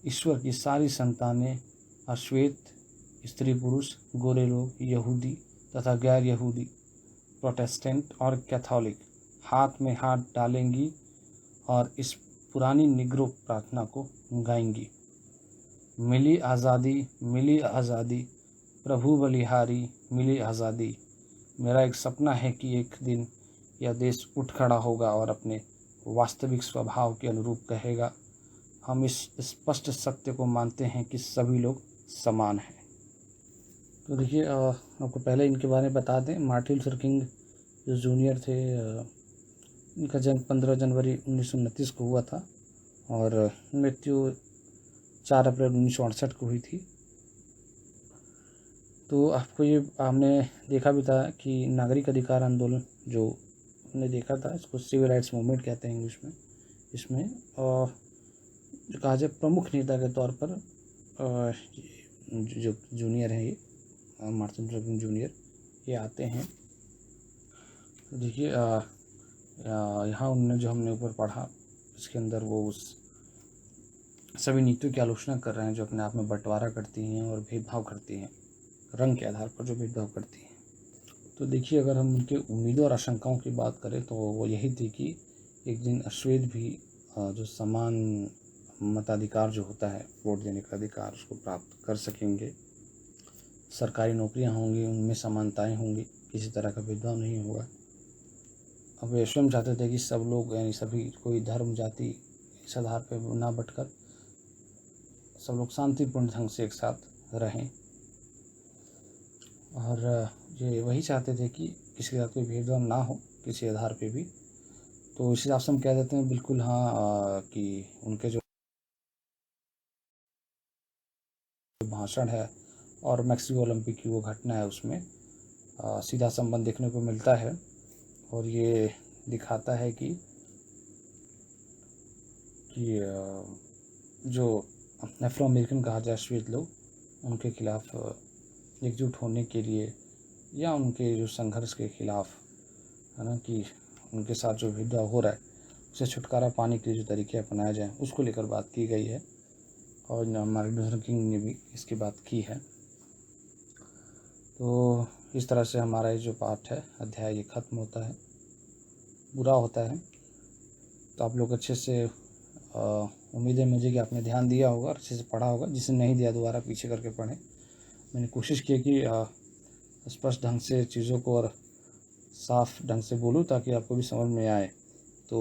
ईश्वर की सारी संतानें, अश्वेत, स्त्री पुरुष, गोरे लोग, यहूदी तथा गैर यहूदी, प्रोटेस्टेंट और कैथोलिक हाथ में हाथ डालेंगी और इस पुरानी निग्रो प्रार्थना को गाएंगी। मिली आज़ादी, प्रभु बलिहारी, मिली आज़ादी। मेरा एक सपना है कि एक दिन यह देश उठ खड़ा होगा और अपने वास्तविक स्वभाव के अनुरूप कहेगा, हम इस स्पष्ट सत्य को मानते हैं कि सभी लोग समान हैं। तो देखिए आपको पहले इनके बारे में बता दें। मार्टिन लूथर किंग जो जूनियर थे, इनका जन्म 15 जनवरी 1929 को हुआ था और मृत्यु 4 अप्रैल 1968 को हुई थी। तो आपको ये हमने देखा भी था कि नागरिक अधिकार आंदोलन जो हमने देखा था, इसको सिविल राइट्स मूवमेंट कहते हैं इंग्लिश में। इसमें जो कहा जाए प्रमुख नेता के तौर पर जो जूनियर हैं ये मार्टिन लूथर किंग जूनियर ये आते हैं। तो देखिए यहाँ उन्होंने जो हमने ऊपर पढ़ा इसके अंदर वो उस सभी नीतियों की आलोचना कर रहे हैं जो अपने आप में बंटवारा करती हैं और भेदभाव करती हैं, रंग के आधार पर जो भेदभाव करती हैं। तो देखिए अगर हम उनके उम्मीदों और आशंकाओं की बात करें तो वो यही थी कि एक दिन अश्वेत भी जो समान मताधिकार जो होता है, वोट देने का अधिकार, उसको प्राप्त कर सकेंगे। सरकारी नौकरियां होंगी, उनमें समानताएं होंगी, किसी तरह का भेदभाव नहीं होगा। अब वे स्वयं चाहते थे कि सब लोग यानी सभी कोई धर्म जाति इस आधार पर ना बटकर सब लोग शांतिपूर्ण ढंग से एक साथ रहें, और ये वही चाहते थे कि किसी के साथ कोई भेदभाव ना हो किसी आधार पे भी। तो इस हिसाब से हम कह देते हैं बिल्कुल हाँ कि उनके जो भाषण है और मैक्सिको ओलंपिक की वो घटना है उसमें सीधा संबंध देखने को मिलता है, और ये दिखाता है कि जो अफ्रो अमेरिकन कहा जाए श्वेत लोग, उनके खिलाफ एकजुट होने के लिए या उनके जो संघर्ष के खिलाफ है ना, कि उनके साथ जो भेदभाव हो रहा है उसे छुटकारा पाने के लिए जो तरीके अपनाए जाएं उसको लेकर बात की गई है, और मार्टिन लूथर किंग ने भी इसकी बात की है। तो इस तरह से हमारा ये जो पाठ है, अध्याय, ये ख़त्म होता है, पूरा होता है। तो आप लोग अच्छे से उम्मीद है मुझे कि आपने ध्यान दिया होगा और अच्छे से पढ़ा होगा। जिसे नहीं दिया दोबारा पीछे करके पढ़ें। मैंने कोशिश की कि स्पष्ट ढंग से चीज़ों को और साफ ढंग से बोलूँ ताकि आपको भी समझ में आए। तो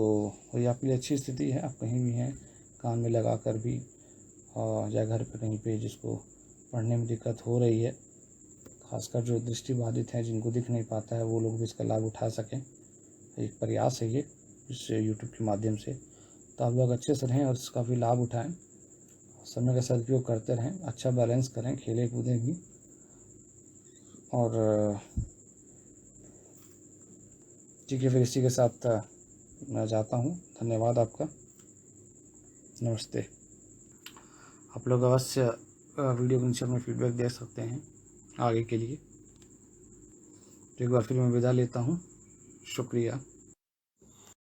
वही आपके लिए अच्छी स्थिति है। आप कहीं भी हैं, कान में लगा कर भी या घर पर कहीं पे जिसको पढ़ने में दिक्कत हो रही है, खासकर जो दृष्टिबाधित हैं जिनको दिख नहीं पाता है, वो लोग भी इसका लाभ उठा सकें। एक प्रयास है ये इस यूट्यूब के माध्यम से। तो आप लोग अच्छे से रहें और इसका भी लाभ उठाएं, समय का सदुपयोग करते रहें, अच्छा बैलेंस करें, खेलें कूदें भी। और ठीक है, फिर इसी के साथ मैं जाता हूँ। धन्यवाद आपका, नमस्ते। आप लोग अवश्य वीडियो के नीचे अपने फीडबैक दे सकते हैं आगे के लिए। तो एक बार फिर मैं विदा लेता हूँ। शुक्रिया।